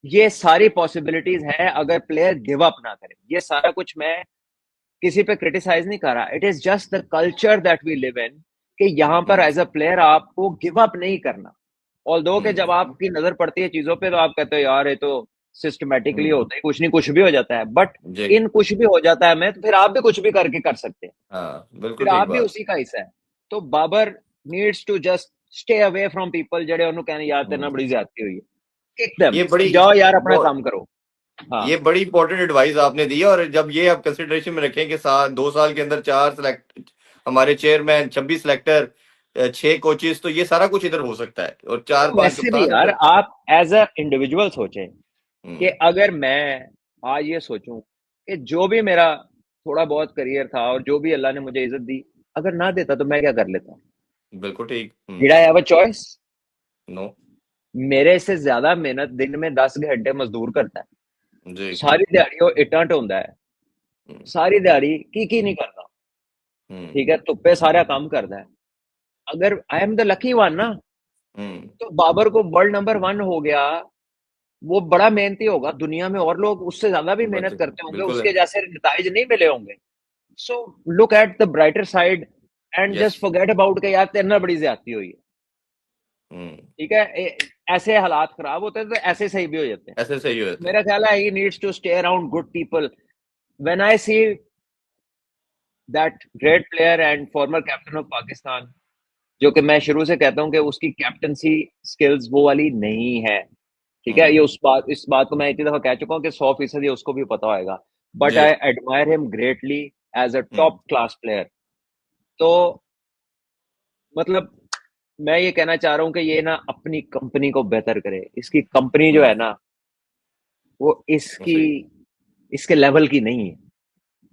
ये सारी पॉसिबिलिटीज है अगर प्लेयर गिव अप ना करे। ये सारा कुछ मैं किसी पे क्रिटिसाइज नहीं कर रहा, it is just the culture that we live in, कि यहाँ पर हम्म। एज अ प्लेयर आपको गिव अप नहीं करना। ऑल दो कि जब हम्म। आपकी नजर पड़ती है चीजों पे, तो आप कहते हो यार ये तो सिस्टमेटिकली हम्म। होता है, कुछ नहीं कुछ भी हो जाता है, बट जी। इन कुछ भी हो जाता है मैं, तो फिर आप भी कुछ भी करके कर सकते हैं, हाँ, बिल्कुल फिर ठीक आप भी बात। उसी का हिस्सा है। तो Babar needs to just stay away from people जेडे ਉਹਨੂੰ कहने यार तेरे ਨਾਲ हम्म। बड़ी ज्यादती हुई है, किक देम, ये बड़ी जाओ यार अपना बहुत काम करो। हाँ ये बड़ी इंपॉर्टेंट एडवाइस आपने दी है। और जब ये आप कंसिडरेशन में रखें कि 2 साल के अंदर 4 सेलेक्ट, हमारे चेयरमैन, 26 सेलेक्टर, 6 कोचेस, तो ये सारा कुछ इधर हो सकता है, और चार तो पांच वैसे भी कप्तान यार उधर। आप एज अ इंडिविजुअल सोचें कि हम्म। अगर मैं आज ये सोचूं कि जो भी मेरा थोड़ा बहुत करियर था और जो भी अल्लाह ने मुझे इज्जत दी, अगर ना देता तो मैं क्या कर लेता? बिल्कुल ठीक। Did I have a choice? No. मेरे से ज्यादा मेहनत दिन में 10 घंटे मजदूर करता है, जी। सारी दिहाड़ी वो इट्टां ढोंदा है, हम्म। सारी दिहाड़ी की नहीं करता। हम्म। ठीक है, धुप्पे सारा काम करता है। अगर I am the lucky one ना, हम्म। तो बाबर को वर्ल्ड नंबर 1 हो गया, वो बड़ा मेहनती होगा, दुनिया में और लोग उससे ज्यादा भी मेहनत करते होंगे, बिल्कुल है। उसके जैसे नताइज नहीं मिले होंगे। So look at the brighter side and yes. Just forget about के यार तेरे ना बड़ी ज्यादती हुई है। हम्म। ठीक है, ऐसे हालात खराब होते हैं तो ऐसे सही भी हो जाते हैं। ऐसे सही हुए थे। मेरा ख्याल है he needs to stay around good people. When I see that great player and former captain of Pakistan, जो कि मैं शुरू से कहता हूं कि उसकी कैप्टनसी स्किल्स वो वाली नहीं है। ठीक है, ये हम्म। इस बात को मैं इतनी दफा कह चुका हूं कि 100% ये उसको भी पता होगा, बट जी। I admire him greatly as a hmm. Top class player. तो मतलब मैं ये कहना चाह रहा हूँ कि ये ना अपनी कंपनी को बेहतर करे, इसकी कंपनी जो है हम्म। ना वो इसकी सही। इसके लेवल की नहीं है।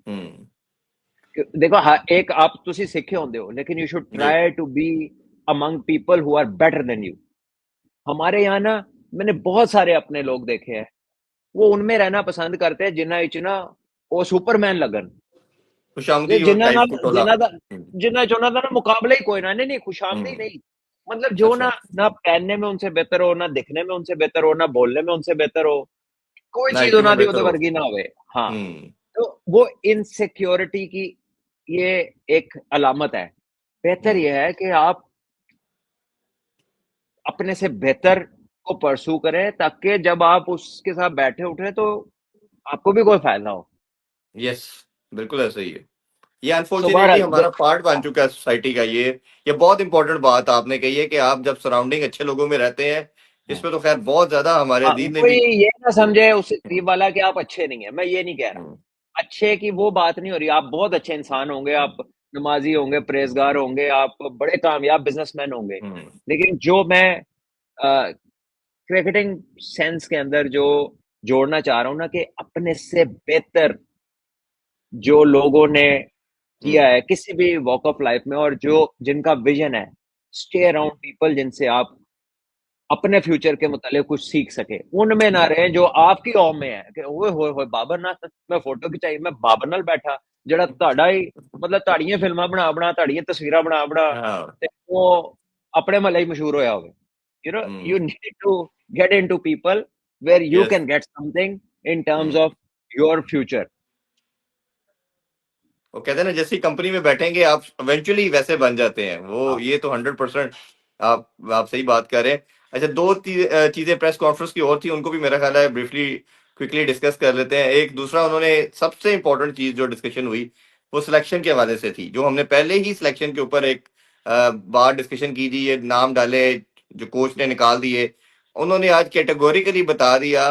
हम्म। देखो एक आप तुसी सीखे होंगे हो, लेकिन यू शुड जी। Try to be among people who are better than you. हमारे यहाँ ना मैंने बहुत सारे अपने लोग देखे हैं, वो उनमें रहना पसंद करते हैं जिन्ना इच ना वो सुपरमैन लगन, ये खुशामदी और जिन्ना ना टाइप की टोला। जिन्ना दा हम्म। जिन्ना जो ना दा मुकाबला ही कोई ना, नहीं नहीं खुशामदी हम्म। नहीं, मतलब जो अच्छा। ना ना पहनने में उनसे बेहतर हो, ना दिखने में उनसे बेहतर हो, ना बोलने में उनसे बेहतर हो, कोई चीज नाइटी में उन्होंने बेहतर उहदे हो। वर्गी ना होवे। हाँ, हम्म। तो वो इनसिक्योरिटी की ये एक अलामत है। बेहतर हम्म। ये है कि आप अपने से बेहतर को परसू करें, ताकि जब आप उसके साथ बैठे उठे तो आपको भी कोई फायदा हो। यस, बिल्कुल ऐसा ही है। ये सो अनफॉर्चुनेटली बहरहाल हमारा पार्ट बन चुका है सोसाइटी का। ये बहुत इंपॉर्टेंट बात आपने कही है कि आप जब सराउंडिंग अच्छे लोगों में रहते हैं, इस पे तो खैर बहुत ज्यादा हमारे हाँ, दीन ने कोई भी। ये ना समझे उस हम्म, ये वाला कि आप अच्छे नहीं है, मैं ये नहीं कह रहा। हम्म, अच्छे की वो बात नहीं हो रही, आप बहुत अच्छे इंसान होंगे, हम्म, आप नमाजी होंगे, परहेजगार होंगे, आप बड़े कामयाब बिजनेसमैन होंगे। हम्म, लेकिन जो मैं क्रिकेटिंग सेंस के अंदर जो जोड़ना चाह रहा हूँ ना, कि अपने से बेहतर जो लोगों ने हम्म, किया है किसी भी वॉक ऑफ लाइफ में, और जो जिनका विजन है, स्टे अराउंड पीपल जिनसे आप अपने फ्यूचर के मुतालिक कुछ सीख सके, उनमें ना रहे जो आपकी कौम में है कि ओए होए होए बाबर नाल मैं फोटो खिंचाई, मैं बाबर नाल बैठा, ਜਿਹੜਾ ਤੁਹਾਡਾ ਹੀ मतलब ਤੁਹਾਡੀਆਂ ਫਿਲਮਾਂ ਬਣਾ ਤੁਹਾਡੀਆਂ ਤਸਵੀਰਾਂ ਬਣਾ हाँ, ਤੇ ਉਹ ਆਪਣੇ ਮਹੱਲੇ ਹੀ ਮਸ਼ਹੂਰ ਹੋਇਆ ਹੋਵੇ। You need to get into people where you yes. can get something in terms of your future। वो कहते हैं ना, जैसी कंपनी में बैठेंगे आप इवेंचुअली वैसे बन जाते हैं वो, हाँ, ये तो 100%। आप सही बात कर रहे हैं। अच्छा, दो चीजें प्रेस कॉन्फ्रेंस की और थी, उनको भी मेरा ख्याल है ब्रीफली क्विकली डिस्कस कर लेते हैं। एक दूसरा, उन्होंने सबसे इंपॉर्टेंट चीज जो डिस्कशन हुई वो सिलेक्शन के हवाले से थी, जो हमने पहले ही सिलेक्शन के ऊपर एक बार डिस्कशन की थी, ये नाम डाले जो कोच ने निकाल दिए। उन्होंने आज कैटेगोरिकली बता दिया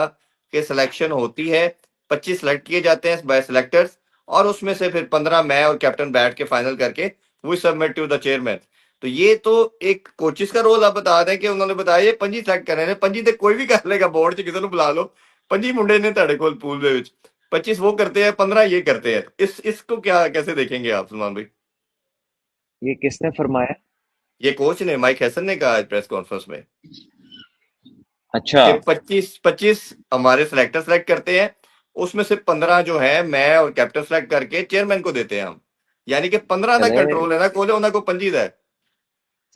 कि सिलेक्शन होती है, 25 सेलेक्ट किए जाते हैं बाय सिलेक्टर्स, और उसमें से फिर 15 मैं और कैप्टन बैठ के फाइनल करके वो सबमिट टू द चेयरमैन। तो ये तो एक कोचिस का रोल आप बता रहे हैं कि उन्होंने बताया ये 25 सेलेक्ट करने ने, 25 ਤੇ ਕੋਈ ਵੀ ਕਰ ਲੇਗਾ, बोर्ड ਚ ਕਿਸੇ ਨੂੰ बुला लो, 25 ਮੁੰਡੇ ਨੇ ਤੁਹਾਡੇ ਕੋਲ पूल ਦੇ ਵਿੱਚ, 25 वो करते हैं, 15 ये करते हैं। इसको क्या कैसे देखेंगे आप सलमान भाई? ये किसने फरमाया? ये कोच ने, माइक हैसन ने कहा आज प्रेस कॉन्फ्रेंस में अच्छा। कि 25 हमारे सिलेक्टर सेलेक्ट करते हैं, उसमें से 15 जो है मैं और कैप्टन सेलेक्ट करके चेयरमैन को देते हैं हम। यानी कि 15 का चले कंट्रोल है ना कोले, उन्होंने को 25 है।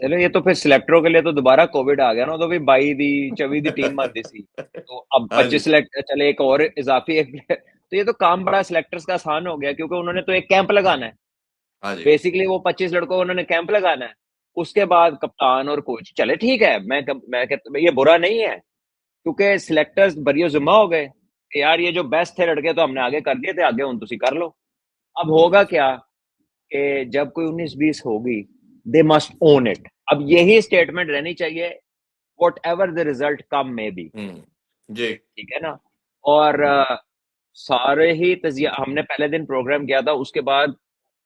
चलो, ये तो फिर सिलेक्टरों के लिए तो दोबारा कोविड आ गया ना, तो भी 22 दी 24 दी टीम बनती सी, तो अब हाँ जी, 25 सिलेक्ट चले, एक और इजाफी एक तो ये तो काम बड़ा सिलेक्टर्स का आसान हो गया, क्योंकि उन्होंने तो एक कैंप लगाना है। हाँ जी। बेसिकली वो 25 लड़कों को उन्होंने कैंप लगाना है। उसके बाद कप्तान और कोच, चले ठीक है, मैं कहता ये बुरा नहीं है, क्योंकि सिलेक्टर्स बरियो जिम्मा हो गए कि यार ये जो बेस्ट थे लड़के तो हमने आगे कर दिए थे, आगे उन तुसी कर लो। अब होगा क्या कि जब कोई 19-20 होगी, दे मस्ट ओन इट। अब यही स्टेटमेंट रहनी चाहिए, वॉट एवर द रिजल्ट कम में बी। जी। ठीक है ना? और सारे ही तजिया हमने पहले दिन प्रोग्राम किया था, उसके बाद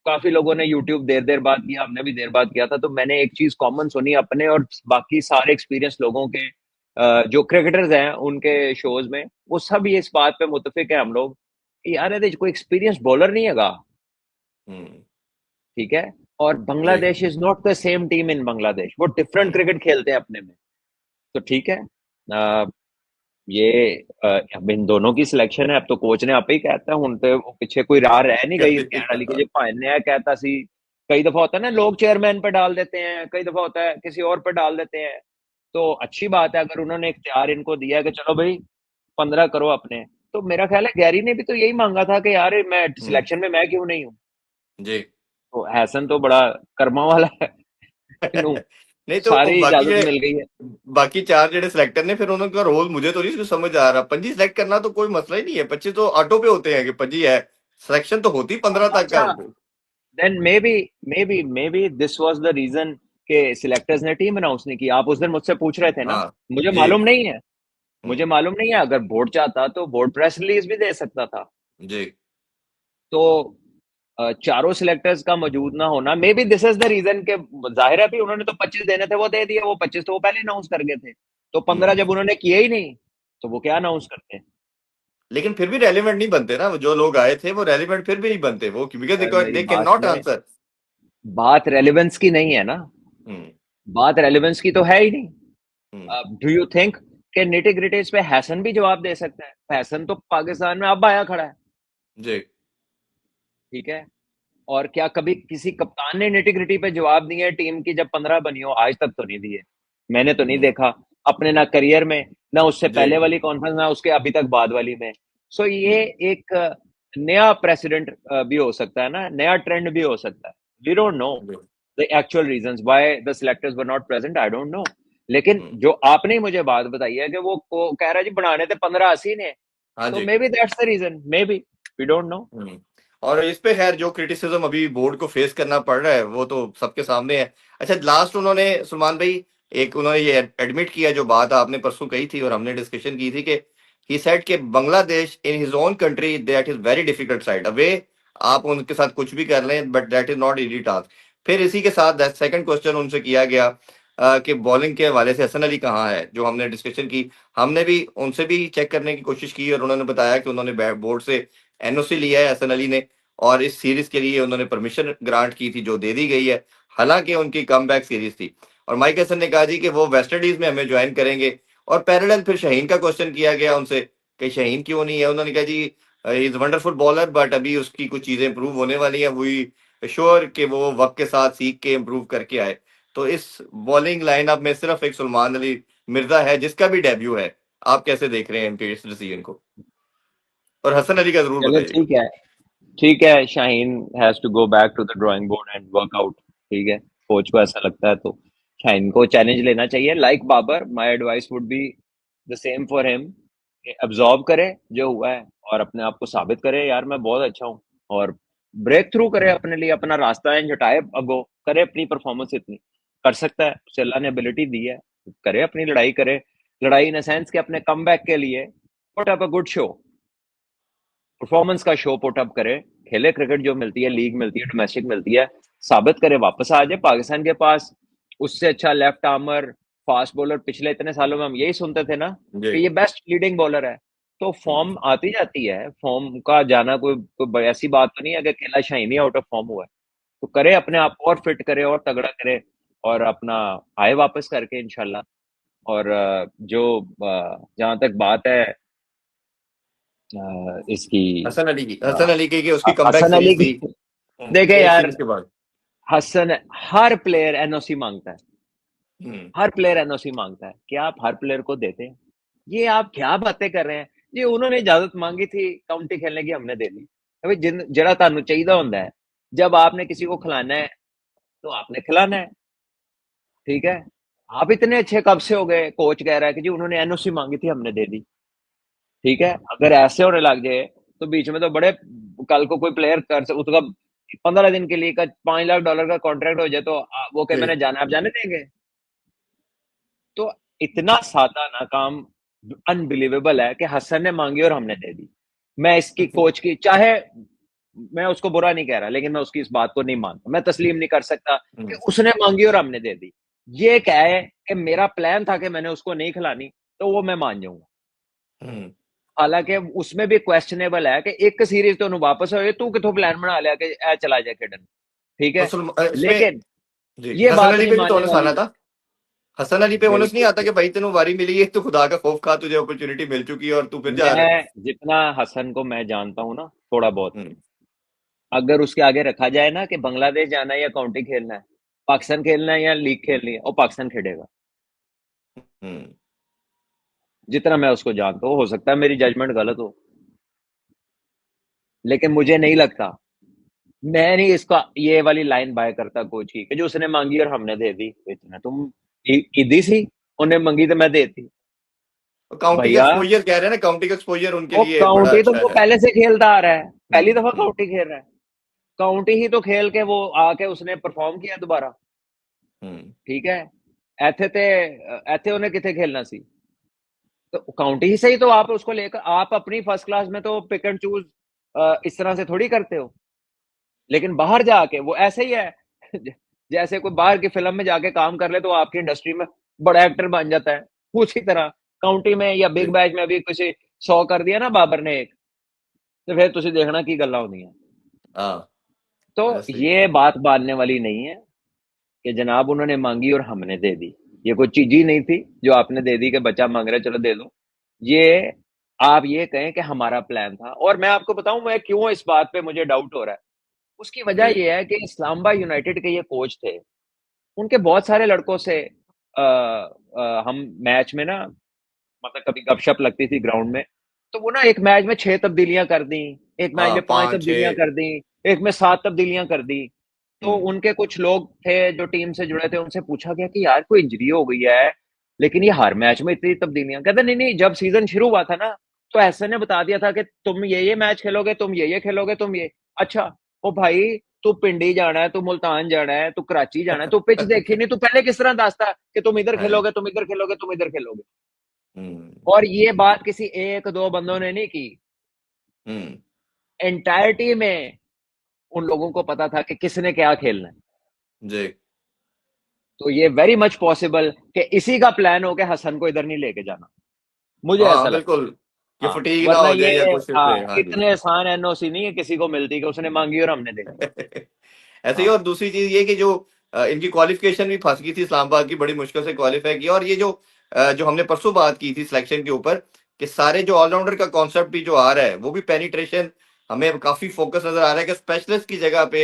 काफी लोगों ने यूट्यूब देर देर बाद किया, हमने भी देर बाद किया था, तो मैंने एक चीज कॉमन सुनी अपने और बाकी सारे एक्सपीरियंस लोगों के, जो क्रिकेटर्स हैं उनके शोज में, वो सब ये इस बात पे मुतफिक है हम लोग कि यार ये कोई एक्सपीरियंस बॉलर नहीं हैगा। हम्म, ठीक है? और जी। Bangladesh is not the same team in Bangladesh, वो डिफरेंट हम्म, क्रिकेट खेलते हैं अपने में। तो ठीक है, अ, ये अब इन दोनों की सिलेक्शन है, अब तो कोच ने आप ही कहता है, ਹੁਣ ਤੇ पीछे कोई राह रह नहीं गई इस कहने वाली कि जो भाईने है कहता सी। कई दफा होता है ना, लोग चेयरमैन पे डाल देते हैं, कई दफा होता है किसी और पे डाल देते हैं। तो अच्छी बात है अगर उन्होंने इख्तियार इनको दिया है कि चलो भाई 15 करो अपने, तो मेरा ख्याल है गैरी ने भी तो यही मांगा था कि यार मैं हम्म, सिलेक्शन में मैं क्यों नहीं हूँ। जी। तो हैसन तो बड़ा कर्मा वाला है, इन्हू नहीं तो सारी बाकी इजाजत जे मिल गई है। बाकी चार जेडे सिलेक्टर ने, फिर उनका रोल मुझे तो नहीं समझ आ रहा। 25 सेलेक्ट करना तो कोई मसला ही नहीं है, 25 तो ऑटो पे होते हैं कि 25 है, सिलेक्शन तो होती 15 तक का। अच्छा, then maybe this was the reason कि सिलेक्टर्स ने टीम अनाउंस नहीं की। आप उस दिन मुझसे पूछ रहे थे ना, हाँ मुझे जी। मालूम नहीं है। मुझे हम्म, मालूम नहीं है, अगर बोर्ड चाहता तो बोर्ड प्रेस रिलीज भी दे सकता था। जी। तो चारों सिलेक्टर्स का मौजूद ना होना, maybe this is the reason के, जाहिर है भी उन्होंने तो 25 देने थे वो दे दिए, वो 25 तो वो पहले अनाउंस कर गए थे। तो 15 हम्म, जब उन्होंने किए ही नहीं, तो वो क्या अनाउंस करते? लेकिन फिर भी रेलिवेंट नहीं बनते ना, वो जो लोग आए थे वो रेलिवेंट फिर भी नहीं बनते वो, यार बिकॉज मेरी दे कैन बात नॉट सुने, आंसर। बात रेलेवेंस की नहीं है ना, हम्म, बात रेलेवेंस की तो है ही नहीं। हम्म, डू यू थिंक कि निटी ग्रिटी इस पे हैसन भी जवाब दे सकता है? हैसन तो पाकिस्तान में अब आया खड़ा है। जी। ठीक है? और क्या कभी किसी कप्तान ने निटी ग्रिटी पे जवाब दिए टीम की जब 15 बनी हो? आज तक तो नहीं दिए, मैंने तो नहीं हम्म, देखा अपने ना करियर में, ना उससे जी। पहले वाली कॉन्फ्रेंस, ना उसके अभी तक बाद वाली में। सो ये हम्म, एक नया प्रेसिडेंट भी हो सकता है ना, नया ट्रेंड भी हो सकता है। वी डोंट नो जी। The actual reasons why the selectors were not present, I don't know. लेकिन हम्म, जो आपने ही मुझे बात बताई है कि वो कह रहा है जी बनाने थे 15 80 ने, हाँ तो जी। Maybe that's the reason, maybe, we don't know. Hmm. और इस पे खैर जो क्रिटिसिज्म अभी बोर्ड को फेस करना पड़ रहा है वो तो सबके सामने है। अच्छा, लास्ट उन्होंने सलमान भाई एक उन्होंने ये एडमिट किया जो बात आपने परसों कही थी और हमने डिस्कशन की थी कि ही सेड कि Bangladesh in his own country that is very difficult side away, आप उनके साथ कुछ भी कर लें but that is not easy task. फिर इसी के साथ सेकंड क्वेश्चन उनसे किया गया कि बॉलिंग के हवाले से हसन अली कहाँ है, जो हमने डिस्कशन की, हमने भी उनसे भी चेक करने की कोशिश की और उन्होंने बताया कि उन्होंने बोर्ड से एनओसी लिया है हसन अली ने, और इस सीरीज के लिए उन्होंने परमिशन ग्रांट की थी जो दे दी गई है, हालांकि उनकी कम बैक सीरीज थी। और माइक हसन ने कहा जी कि वो वेस्ट इंडीज में हमें ज्वाइन करेंगे। और पैरेलल फिर शाहीन का क्वेश्चन किया गया उनसे कि शाहीन क्यों नहीं है, उन्होंने कहा जी इज वंडरफुल बॉलर बट अभी उसकी कुछ चीजें इंप्रूव होने वाली हैं, हुई श्योर कि वो वक्त के साथ सीख के इंप्रूव करके आए। तो इस बॉलिंग लाइनअप में सिर्फ एक सुलेमान अली मिर्जा है जिसका भी डेब्यू है। आप कैसे देख रहे हैं इनके इस डिसीजन को, और हसन अली का जरूर चलो बताइएगा। ठीक है, Shaheen has to go back to the drawing board and work out. ठीक है, कोच को ऐसा लगता है तो शाहीन को चैलेंज लेना चाहिए। Like Babar, my advice would be the same for him, absorb करे जो हुआ है और अपने आप को साबित करे, यार मैं बहुत अच्छा हूँ, और ब्रेक थ्रू करे अपने लिए, अपना रास्ता एंड जुटाए, अगो करे अपनी परफॉर्मेंस। इतनी कर सकता है, उसे अल्लाह ने एबिलिटी दी है, करे अपनी लड़ाई, करे लड़ाई इन सेंस के अपने कम के लिए put up a good show, performance का शो पुट अप करे, खेले क्रिकेट, जो मिलती है लीग मिलती है, डोमेस्टिक मिलती है, साबित करे, वापस आ जाए। पाकिस्तान के पास उससे अच्छा लेफ्ट आर्मर फास्ट बॉलर पिछले इतने सालों में हम यही सुनते थे ना जी। कि ये बेस्ट लीडिंग बॉलर है। तो फॉर्म आती जाती है, फॉर्म का जाना कोई ऐसी बात तो नहीं है कि अकेला शाहीन ही आउट ऑफ फॉर्म हुआ है। तो करे अपने आप को और फिट करे और तगड़ा करे, और अपना आए वापस करके इंशाल्लाह। और जहां तक बात है इसकी, हसन अली की कि उसकी कमबैक हसन अली सीरीज की, थी। देखे एक यार, सीरीज के बाद। हसन, हर प्लेयर एनओसी मांगता है, हम्म। हर प्लेयर एनओसी मांगता है। क्या आप हर प्लेयर को देते हैं? ये आप क्या बातें कर रहे हैं? ये उन्होंने इजाजत मांगी थी काउंटी खेलने की, हमने दे दी। अभी जिन जरा तानु चाहिए होता है, जब आपने किसी को खिलाना है तो आपने खिलाना है। ठीक है, आप इतने अच्छे कब से हो गए? कोच कह रहा है कि जी उन्होंने एनओसी मांगी थी, हमने दे दी। ठीक है, अगर ऐसे होने लग जाए तो बीच में तो बड़े, कल को कोई प्लेयर कर उसका 15 दिन के लिए का $5 लाख का कॉन्ट्रैक्ट हो जाए तो वो कहे जी। मैंने जाना, आप जाने देंगे? तो इतना सादा नाकाम, अनबिलीवेबल है कि हसन ने मांगी और हमने दे दी। मैं इसकी कोच की, चाहे मैं उसको बुरा नहीं कह रहा, लेकिन मैं उसकी इस बात को नहीं मानता, मैं तस्लीम नहीं कर सकता कि हम्म। उसने मांगी और हमने दे दी। ये क्या है कि मेरा प्लान था कि मैंने उसको नहीं खिलानी, तो वो मैं मान जाऊंगा। हम्म। हालांकि उसमें भी क्वेश्चनेबल है कि एक सीरीज तो वापस हो, तू कितों प्लान बना लिया कि ए चला जाए खेडन। ठीक तो है, इसमें लेकिन जी ये हसन बात अली नहीं पे भी तो मानने ओनस आना वाली। था। हसन अली पे ओनस नहीं बिल्कुल, आता कि भाई तेनों वारी मिली है तो खुदा का खौफ खा, तुझे अपॉर्चुनिटी मिल चुकी है और तू फिर जा रहा है। मैं जितना हसन को मैं जानता हूं ना, थोड़ा बहुत, हम्म। अगर उसके आगे रखा जाए ना कि बांग्लादेश जाना है या काउंटी खेलना है, पाकिस्तान खेलना है या लीग खेलनी है, और पाकिस्तान खेलेगा। हम्म। जितना मैं उसको जानता हूँ, हो सकता है मेरी जजमेंट गलत हो, लेकिन मुझे नहीं लगता। मैं नहीं इसका ये वाली लाइन बाय करता कोच की कि जो उसने मांगी और हमने दे दी। इतना तुम ईदी सी, उन्हें मांगी तो मैं देती। काउंटी का भैया, एक्सपोजर कह रहे हैं ना, काउंटी का एक्सपोजर उनके वो लिए बड़ा काउंटी तो अच्छा वो है। पहले से खेलता आ रहा है, पहली दफा हम्म। काउंटी खेल रहा है। काउंटी ही तो खेल के वो आके उसने परफॉर्म किया दोबारा। हम्म। ठीक है, ऐथे ते ऐथे उन्हें किथे खेलना सी, तो काउंटी ही सही, तो आप उसको लेकर आप अपनी फर्स्ट क्लास में तो पिक एंड चूज इस तरह से थोड़ी करते हो। लेकिन बाहर जाके वो ऐसे ही है जैसे कोई बाहर की फिल्म में जाके काम कर ले तो आपकी इंडस्ट्री में बड़ा एक्टर बन जाता है, उसी तरह काउंटी में या बिग जी। बैच में अभी किसी 100 कर दिया ना बाबर ने एक, तो फिर तुम देखना की गल्ला होनी है। हाँ। तो ऐसे ही है। ये बात मानने वाली नहीं है कि जनाब उन्होंने मांगी और हमने दे दी। ये कोई चीज ही नहीं थी जो आपने दे दी कि बच्चा मांग रहा है चलो दे दो। ये आप ये कहें कि हमारा प्लान था। और मैं आपको बताऊं मैं क्यों इस बात पे मुझे डाउट हो रहा है, उसकी वजह जी। ये है कि इस्लामाबाद यूनाइटेड के ये कोच थे, उनके बहुत सारे लड़कों से हम मैच में ना, मतलब कभी गपशप लगती थी ग्राउंड में, तो वो ना एक मैच में 6 तब्दीलियां कर दी, एक मैच हाँ, में पांच पाँच तब्दीलियां छः। कर दी, एक में 7 तब्दीलियां कर दी। तो हम्म। उनके कुछ लोग थे जो टीम से जुड़े थे, उनसे पूछा गया कि यार कोई इंजरी हो गई है, लेकिन ये हर मैच में इतनी तब्दीलियां। कहते नहीं नहीं, जब सीजन शुरू हुआ था ना तो ऐसा ने बता दिया था कि तुम ये मैच खेलोगे, तुम ये खेलोगे, तुम ये। अच्छा, ओ भाई, तू पिंडी जाना है, तू मुल्तान जाना है, तू कराची जाना है, तू पिच देखी नहीं, तू पहले किस तरह दसता कि तुम इधर हाँ जी। खेलोगे, तुम इधर खेलोगे, तुम इधर खेलोगे। हम्म। और ये बात किसी एक दो बंदों ने नहीं की, हम्म। एंटायरिटी में उन लोगों को पता था कि किसने क्या खेलना है। जी। तो ये वेरी मच पॉसिबल कि इसी का प्लान हो के हसन को इधर नहीं लेके जाना, मुझे हाँ ऐसा लगता है। बिल्कुल, कि हाँ, फटीग ना वरना हो ये, जाए या कुछ हाँ, पे, हाँ जी। इतने आसान एनओसी नहीं है किसी को मिलती कि उसने मांगी और हमने दे दी। ऐसे ही, हाँ, और दूसरी चीज ये कि जो इनकी क्वालिफिकेशन भी फंस गई थी, इस्लामाबाद की बड़ी मुश्किल से क्वालिफाई की, और ये जो जो हमने परसों बात की थी सिलेक्शन के ऊपर, कि सारे जो ऑलराउंडर का कॉन्सेप्ट भी जो आ रहा है वो भी पेनिट्रेशन, हमें काफी फोकस नजर आ रहा है कि स्पेशलिस्ट की जगह पे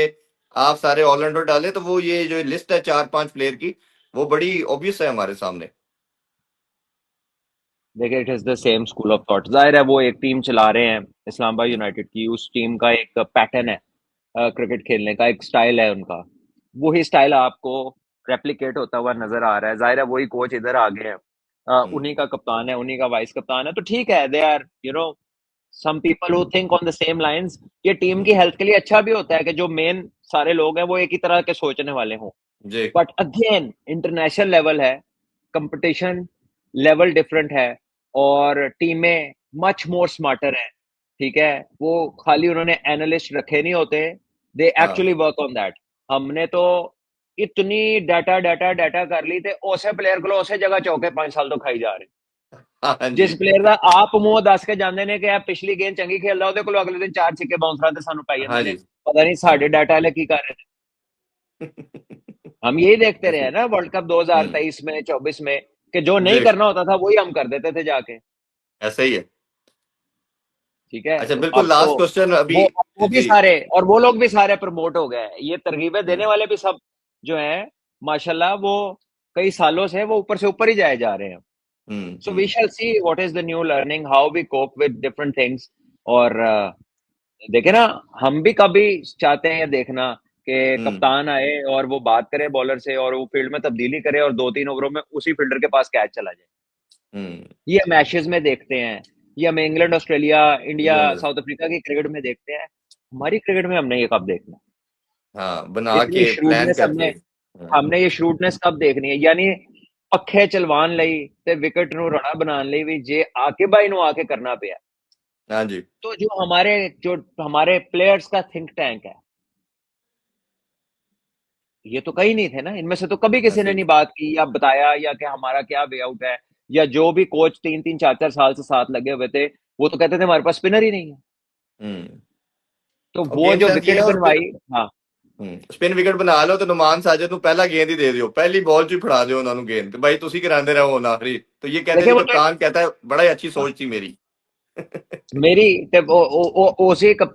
आप सारे ऑलराउंडर डालें, तो वो ये जो लिस्ट है 4-5 प्लेयर की, वो बड़ी ऑब्वियस है हमारे सामने। देखिए, it is the same school of thought. जाहिर है वो एक टीम चला रहे हैं इस्लामाबाद हम्म। यूनाइटेड की, उस टीम का एक पैटर्न है, क्रिकेट खेलने का एक स्टाइल है उनका। वही स्टाइल आपको रेप्लिकेट होता हुआ नजर आ रहा है। जाहिर है वही कोच इधर आ गए हैं, उन्हीं हम्म। का कप्तान है, उन्हीं का वाइस कप्तान है, तो ठीक है। They are some people who think on the same lines. ये टीम की हम्म। हेल्थ के लिए अच्छा भी होता है कि जो मेन सारे लोग हैं वो एक ही तरह के सोचने वाले हों। जी। बट अगेन इंटरनेशनल लेवल है, कंपटीशन लेवल डिफरेंट है, और टीमें मच मोर स्मार्टर है। ठीक है, वो खाली उन्होंने एनालिस्ट रखे नहीं होते, दे हाँ। Actually work on that. हमने तो इतनी डाटा डाटा डाटा कर ली थे, उसे प्लेयर को उसे जगह चौके 5 साल तो खाई जा रहे। हाँ जी। जिस प्लेयर का आप मुंह दस के जाते ने कि आप पिछली गेंद चंगी खेल रहा हो, अगले दिन 4 छक्के बाउंस रहा सानू पाई हाँ जाते ने, जी। पता नहीं साढ़े डाटा वाले की कर रहे हैं। हम यही देखते रहे ऐसे हैं ही। ना वर्ल्ड कप हम्म। 2023 में, 24 में, कि जो नहीं जी। करना होता था वही हम कर देते थे जाके। ऐसा ही है। ठीक है, अच्छा, तो बिल्कुल अब तो लास्ट क्वेश्चन अभी। वो भी जी। सारे, और वो लोग भी सारे प्रमोट हो गए हैं, ये तरगीबें देने हम्म। वाले भी सब जो हैं, माशाल्लाह, वो कई सालों से वो ऊपर से ऊपर ही जाए जा रहे हैं। So we hmm. Shall see what is the new learning, how we cope with different things. और देखे ना, हम भी कभी चाहते हैं ये देखना कि हम्म। कप्तान आए और वो बात करे बॉलर से और वो फील्ड में तब्दीली करे और 2-3 ओवरों में उसी फील्डर के पास कैच चला जाए। हम्म। ये हम एशेज में देखते हैं, ये हम England, Australia, India, England. South Africa की क्रिकेट में देखते हैं। हमारी क्रिकेट में हमने ये कब देखना? हाँ, बना इतनी के प्लान श्रूडनेस करके। हमने हाँ। हमने ये श्रूडनेस कब देखनी है? यानी पखे चलवान लई ते विकेट नु रड़ा बनाने लई भी जे आके भाई नु आके करना पिया। हाँ जी। तो जो हमारे प्लेयर्स का थिंक टैंक है, ये तो कहीं नहीं थे ना, इनमें से तो कभी किसी ऐसे ने ही। नहीं बात की या बताया या कि हमारा क्या वे आउट है। या जो भी कोच 3-3 4-4 साल से साथ लगे हुए थे, वो तो कहते थे हमारे पास स्पिनर ही नहीं है। हम्म। तो और वो गेम जो सेंस ये विकेट है, और फिर बनवाई। हाँ, स्पिन विकेट बना लो तो नुमान साजिद ਨੂੰ ਪਹਿਲਾ गेंद ही दे दियो, पहली बॉल 'ਚ ਹੀ ਫੜਾ ਦਿਓ ਉਹਨਾਂ ਨੂੰ गेंद, कि भाई ਤੁਸੀਂ करांदे रहो ना आखिरी। तो ये कहते देखिए जी, वो तो कप्तान कहता है बड़ा ही अच्छी हाँ, सोच थी मेरी। मेरी उसी कप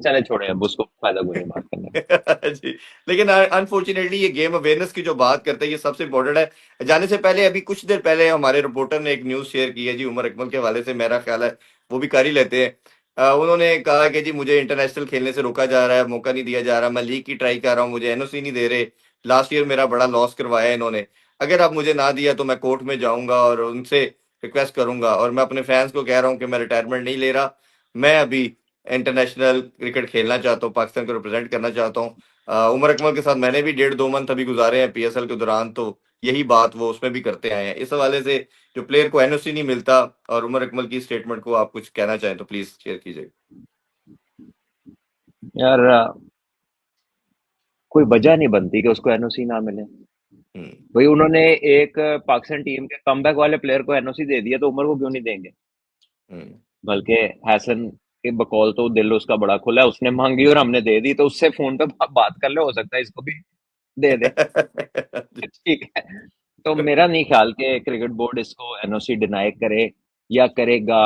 चले छोड़े, अब उसको फायदा कोई नहीं बात करने का। जी। लेकिन अनफॉर्चुनेटली ये गेम अवेयरनेस की जो बात करते हैं, ये सबसे इम्पोर्टेंट है। जाने से पहले अभी कुछ देर पहले हमारे रिपोर्टर ने एक न्यूज शेयर की है जी, उमर अकमल के हवाले से, मेरा ख्याल है वो भी कर ही लेते हैं। उन्होंने कहा कि जी मुझे इंटरनेशनल खेलने से रोका जा रहा है, मौका नहीं दिया जा रहा, मैं लीग की ट्राई कर रहा हूँ, मुझे एनओसी नहीं दे रहे। लास्ट ईयर मेरा बड़ा लॉस करवाया इन्होंने। अगर आप मुझे ना दिया तो मैं कोर्ट में जाऊंगा और उनसे रिक्वेस्ट करूंगा, और मैं अपने फैंस को कह रहा हूँ कि मैं रिटायरमेंट नहीं ले रहा। मैं अभी इंटरनेशनल क्रिकेट खेलना चाहता हूँ, पाकिस्तान को रिप्रेजेंट करना चाहता हूँ। उमर अकमल के साथ मैंने भी 1.5-2 मंथ अभी गुजारे हैं पीएसएल के दौरान, तो यही बात वो उसमें भी करते आए हैं। इस हवाले से जो प्लेयर को एनओसी नहीं मिलता, और उमर अकमल की स्टेटमेंट को आप कुछ कहना चाहें तो प्लीज शेयर कीजिए। यार, कोई वजह नहीं बनती कि उसको एनओसी ना मिले। हम्म। भाई उन्होंने एक पाकिस्तान टीम के कमबैक वाले प्लेयर को एनओसी दे दिया, तो उमर को क्यों नहीं देंगे? हम्म। बल्कि हैसन के बकौल तो दिल उसका बड़ा खुला है, उसने मांगी और हमने दे दी, तो उससे फोन पे बात कर ले, हो सकता है इसको भी दे दे। ठीक है, तो मेरा नहीं ख्याल कि क्रिकेट बोर्ड इसको एनओसी डिनाई करे या करेगा।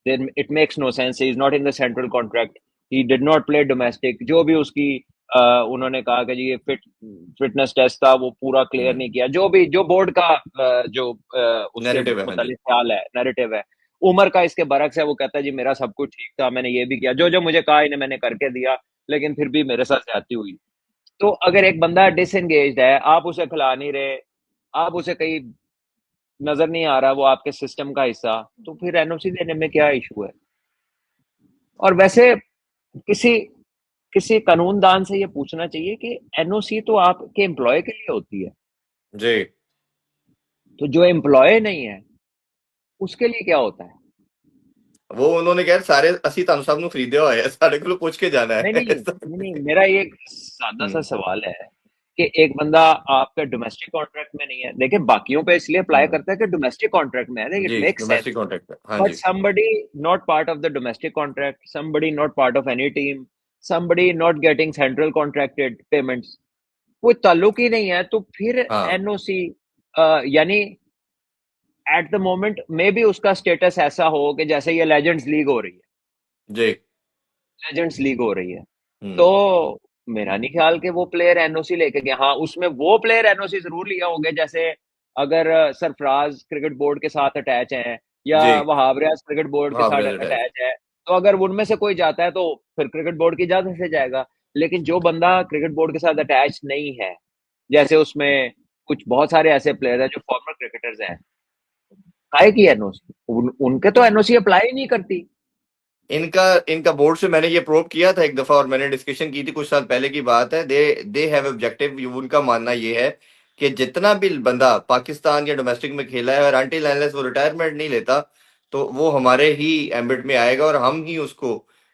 Then it makes no sense, he is not in the central contract, he did not play domestic. जो भी उसकी उन्होंने कहा कि जी ये फिटनेस टेस्ट था, वो पूरा क्लियर नहीं किया। जो भी जो बोर्ड का जो उसके नैरेटिव है, हाँ जी। मुतालिक ख्याल है, नैरेटिव है, उमर का इसके बरक्स है। वो कहता है जी मेरा सब कुछ ठीक था, मैंने ये भी किया, जो जो मुझे कहा इन्हें मैंने करके दिया, लेकिन फिर भी मेरे साथ ज्यादती हुई। तो अगर एक बंदा डिसएंगेज्ड है, आप उसे खिला नहीं रहे, आप उसे कहीं नजर नहीं आ रहा वो आपके सिस्टम का हिस्सा, तो फिर एनओसी देने में क्या इशू है? और वैसे किसी किसी कानूनदान से ये पूछना चाहिए कि एनओसी तो आपके एम्प्लॉय के लिए होती है, जी। तो जो एम्प्लॉय नहीं है उसके लिए क्या होता है? वो उन्होंने कहा सारे ਅਸੀਂ ਤੁਹਾਨੂੰ ਸਭ ਨੂੰ खरीदे हुआ है साढ़े को पूछ के जाना नहीं है नहीं ऐसा नहीं नहीं, नहीं। मेरा ये एक सादा सा हम्म। सवाल है कि एक बंदा आपका डोमेस्टिक कॉन्ट्रैक्ट में नहीं है, देखिए बाकियों पे इसलिए अप्लाई हम्म। करता है कि डोमेस्टिक कॉन्ट्रैक्ट में है, इट जी मेक्स डोमेस्टिक सेंस। कॉन्ट्रैक्ट हाँ बट जी। somebody not part of the domestic contract, somebody not part of any team, somebody not getting central contracted payments, कोई ताल्लुक ही नहीं है, तो फिर हाँ एनओसी यानी at the moment may be उसका स्टेटस ऐसा हो कि जैसे ये लेजेंड्स लीग हो रही है, जी। लेजेंड्स लीग हो रही है, तो हम्म। मेरा नहीं ख्याल कि वो प्लेयर एनओसी लेके गया। हाँ, उसमें वो प्लेयर एनओसी जरूर लिया होंगे, जैसे अगर सरफराज क्रिकेट बोर्ड के साथ अटैच हैं या जी वहाब रियाज क्रिकेट बोर्ड के हाँ साथ ब्रदर है। अटैच है, तो अगर उनमें से कोई जाता है तो फिर क्रिकेट बोर्ड की इजाजत से जाएगा। लेकिन जो बंदा क्रिकेट बोर्ड के साथ अटैच नहीं है, जैसे उसमें कुछ बहुत सारे ऐसे प्लेयर हैं जो फॉर्मर क्रिकेटर्स हैं, काहे की एनओसी उनके तो एनओसी अप्लाई ही नहीं करती। इनका इनका बोर्ड से मैंने ये प्रोब किया था एक दफा और मैंने डिस्कशन की थी, कुछ साल पहले की बात है। दे हैव ऑब्जेक्टिव, उनका मानना ये है कि जितना भी बंदा पाकिस्तान या डोमेस्टिक में खेला है और अनटिल अनलेस वो रिटायरमेंट नहीं लेता तो वो हमारे ही एम्बिट में आएगा और हम ही उसको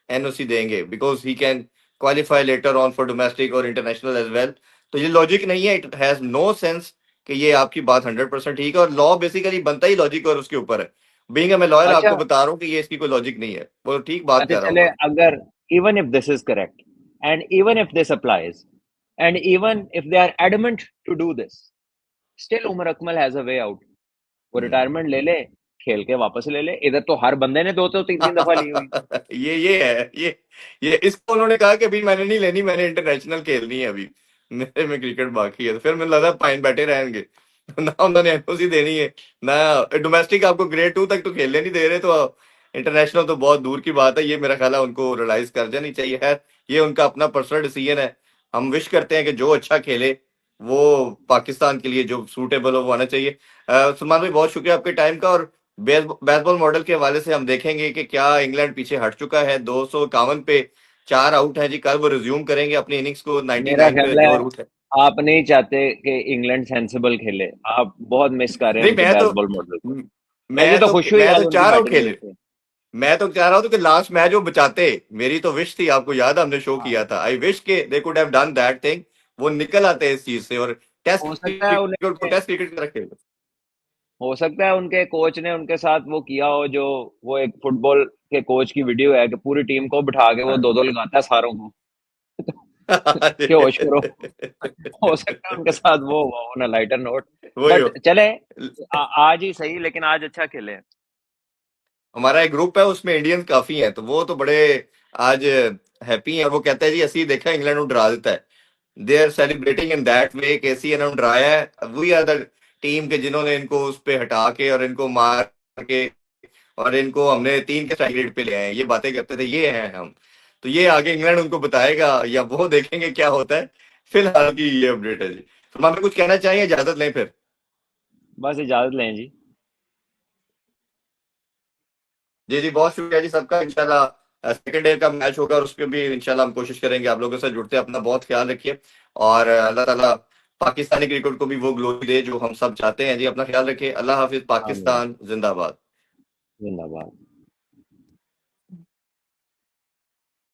एनओसी देंगे because he can qualify later on for domestic और इंटरनेशनल एज वेल। तो ये लॉजिक नहीं है, इट हैज नो सेंस कि ये आपकी बात 100% ठीक है और लॉ बेसिकली बनता ही लॉजिक और उसके ऊपर है। बीइंग मैं लॉयर अच्छा आपको बता रहा हूँ कि ये इसकी कोई लॉजिक नहीं है, वो ठीक बात अच्छा कर रहा हूँ चले, मैं। अगर even if this is correct and even if this applies and even if they are adamant to do this, still Umar Akmal has a way out. वो हम्म। रिटायरमेंट ले ले, खेल के वापस ले ले। इधर तो हर बंदे ने दो तो तीन तीन दफा ली हुई। ये है ये इसको उन्होंने कहा कि अभी मैंने नहीं लेनी, मैंने इंटरनेशनल खेलनी है अभी, मेरे में क्रिकेट बाकी है। तो फिर मुझे लगा पाइन बैठे रहेंगे तो ना उन्होंने एनओसी देनी है ना डोमेस्टिक, आपको ग्रेड 2 तक तो खेलने नहीं दे रहे तो इंटरनेशनल तो बहुत दूर की बात है। ये मेरा ख्याल है उनको रियलाइज कर जानी चाहिए। है ये उनका अपना पर्सनल डिसीजन है। हम विश करते हैं कि जो अच्छा खेले वो पाकिस्तान के लिए जो सूटेबल हो वो आना चाहिए। सलमान भाई बहुत शुक्रिया आपके टाइम का। और बेसबॉल मॉडल के हवाले से हम देखेंगे कि क्या इंग्लैंड पीछे हट चुका है, 251 पे 4 आउट है जी, कल वो रिज्यूम करेंगे अपनी इनिंग्स को मेरा 99 पे ख्याल है जो रूट है। आप नहीं चाहते कि इंग्लैंड सेंसिबल खेले, आप बहुत मिस कर रहे हैं नहीं उनके बैसबॉल मॉडल को। मुझे तो खुशी हुई मैं आज तो उनकी 4 आउट बैटिंग खेले। देख के। मैं तो चाह रहा हूँ कि लास्ट मैच वो बचाते। मेरी तो विश थी, आपको याद है हमने शो हाँ, किया था, आई विश के they could have done that thing. वो निकल आते हैं इस चीज से और टेस्ट हो सकता है क्रिकेट को उन्हें, टेस्ट क्रिकेट में रखे। हो सकता है उनके कोच ने उनके साथ वो किया हो, जो वो एक फुटबॉल के कोच की वीडियो है कि पूरी टीम को बिठा के वो दो दो लगाता है सारों को। कि होश करो। हो सकता है उनके साथ वो हुआ हो ना, लाइटर नोट। वही हो। बट चले, आज ही सही, लेकिन आज अच्छा खेले। हमारा एक ग्रुप है उसमें इंडियंस काफी हैं तो वो तो बड़े आज हैप्पी हैं और वो कहते हैं जी ਅਸੀਂ देखा इंग्लैंड को डरा देता है। They are celebrating in that way कि ਅਸੀਂ इन्होंने डराया है, वी आर द टीम के जिन्होंने इनको उस पे हटा के और इनको मार के और इनको हमने 3 के स्ट्राइक रेट पे ले आए हैं। ये बातें करते थे, ये हैं हम। तो ये आगे इंग्लैंड उनको बताएगा या वो देखेंगे क्या होता है। फिलहाल की ये अपडेट है जी। तो हमें कुछ कहना चाहिए, इजाजत लें फिर। बस इजाजत लें जी। जी जी बहुत शुक्रिया जी सबका। इंशाल्लाह सेकंड डे का मैच होगा और उसके भी इंशाल्लाह हम कोशिश करेंगे आप लोगों से जुड़ते हैं। अपना बहुत ख्याल रखिए और अल्लाह ताला पाकिस्तानी क्रिकेट को भी वो ग्लोरी दे जो हम सब चाहते हैं जी। अपना ख्याल रखिए। अल्लाह हाफिज। आमीन। पाकिस्तान जिंदाबाद। जिंदाबाद।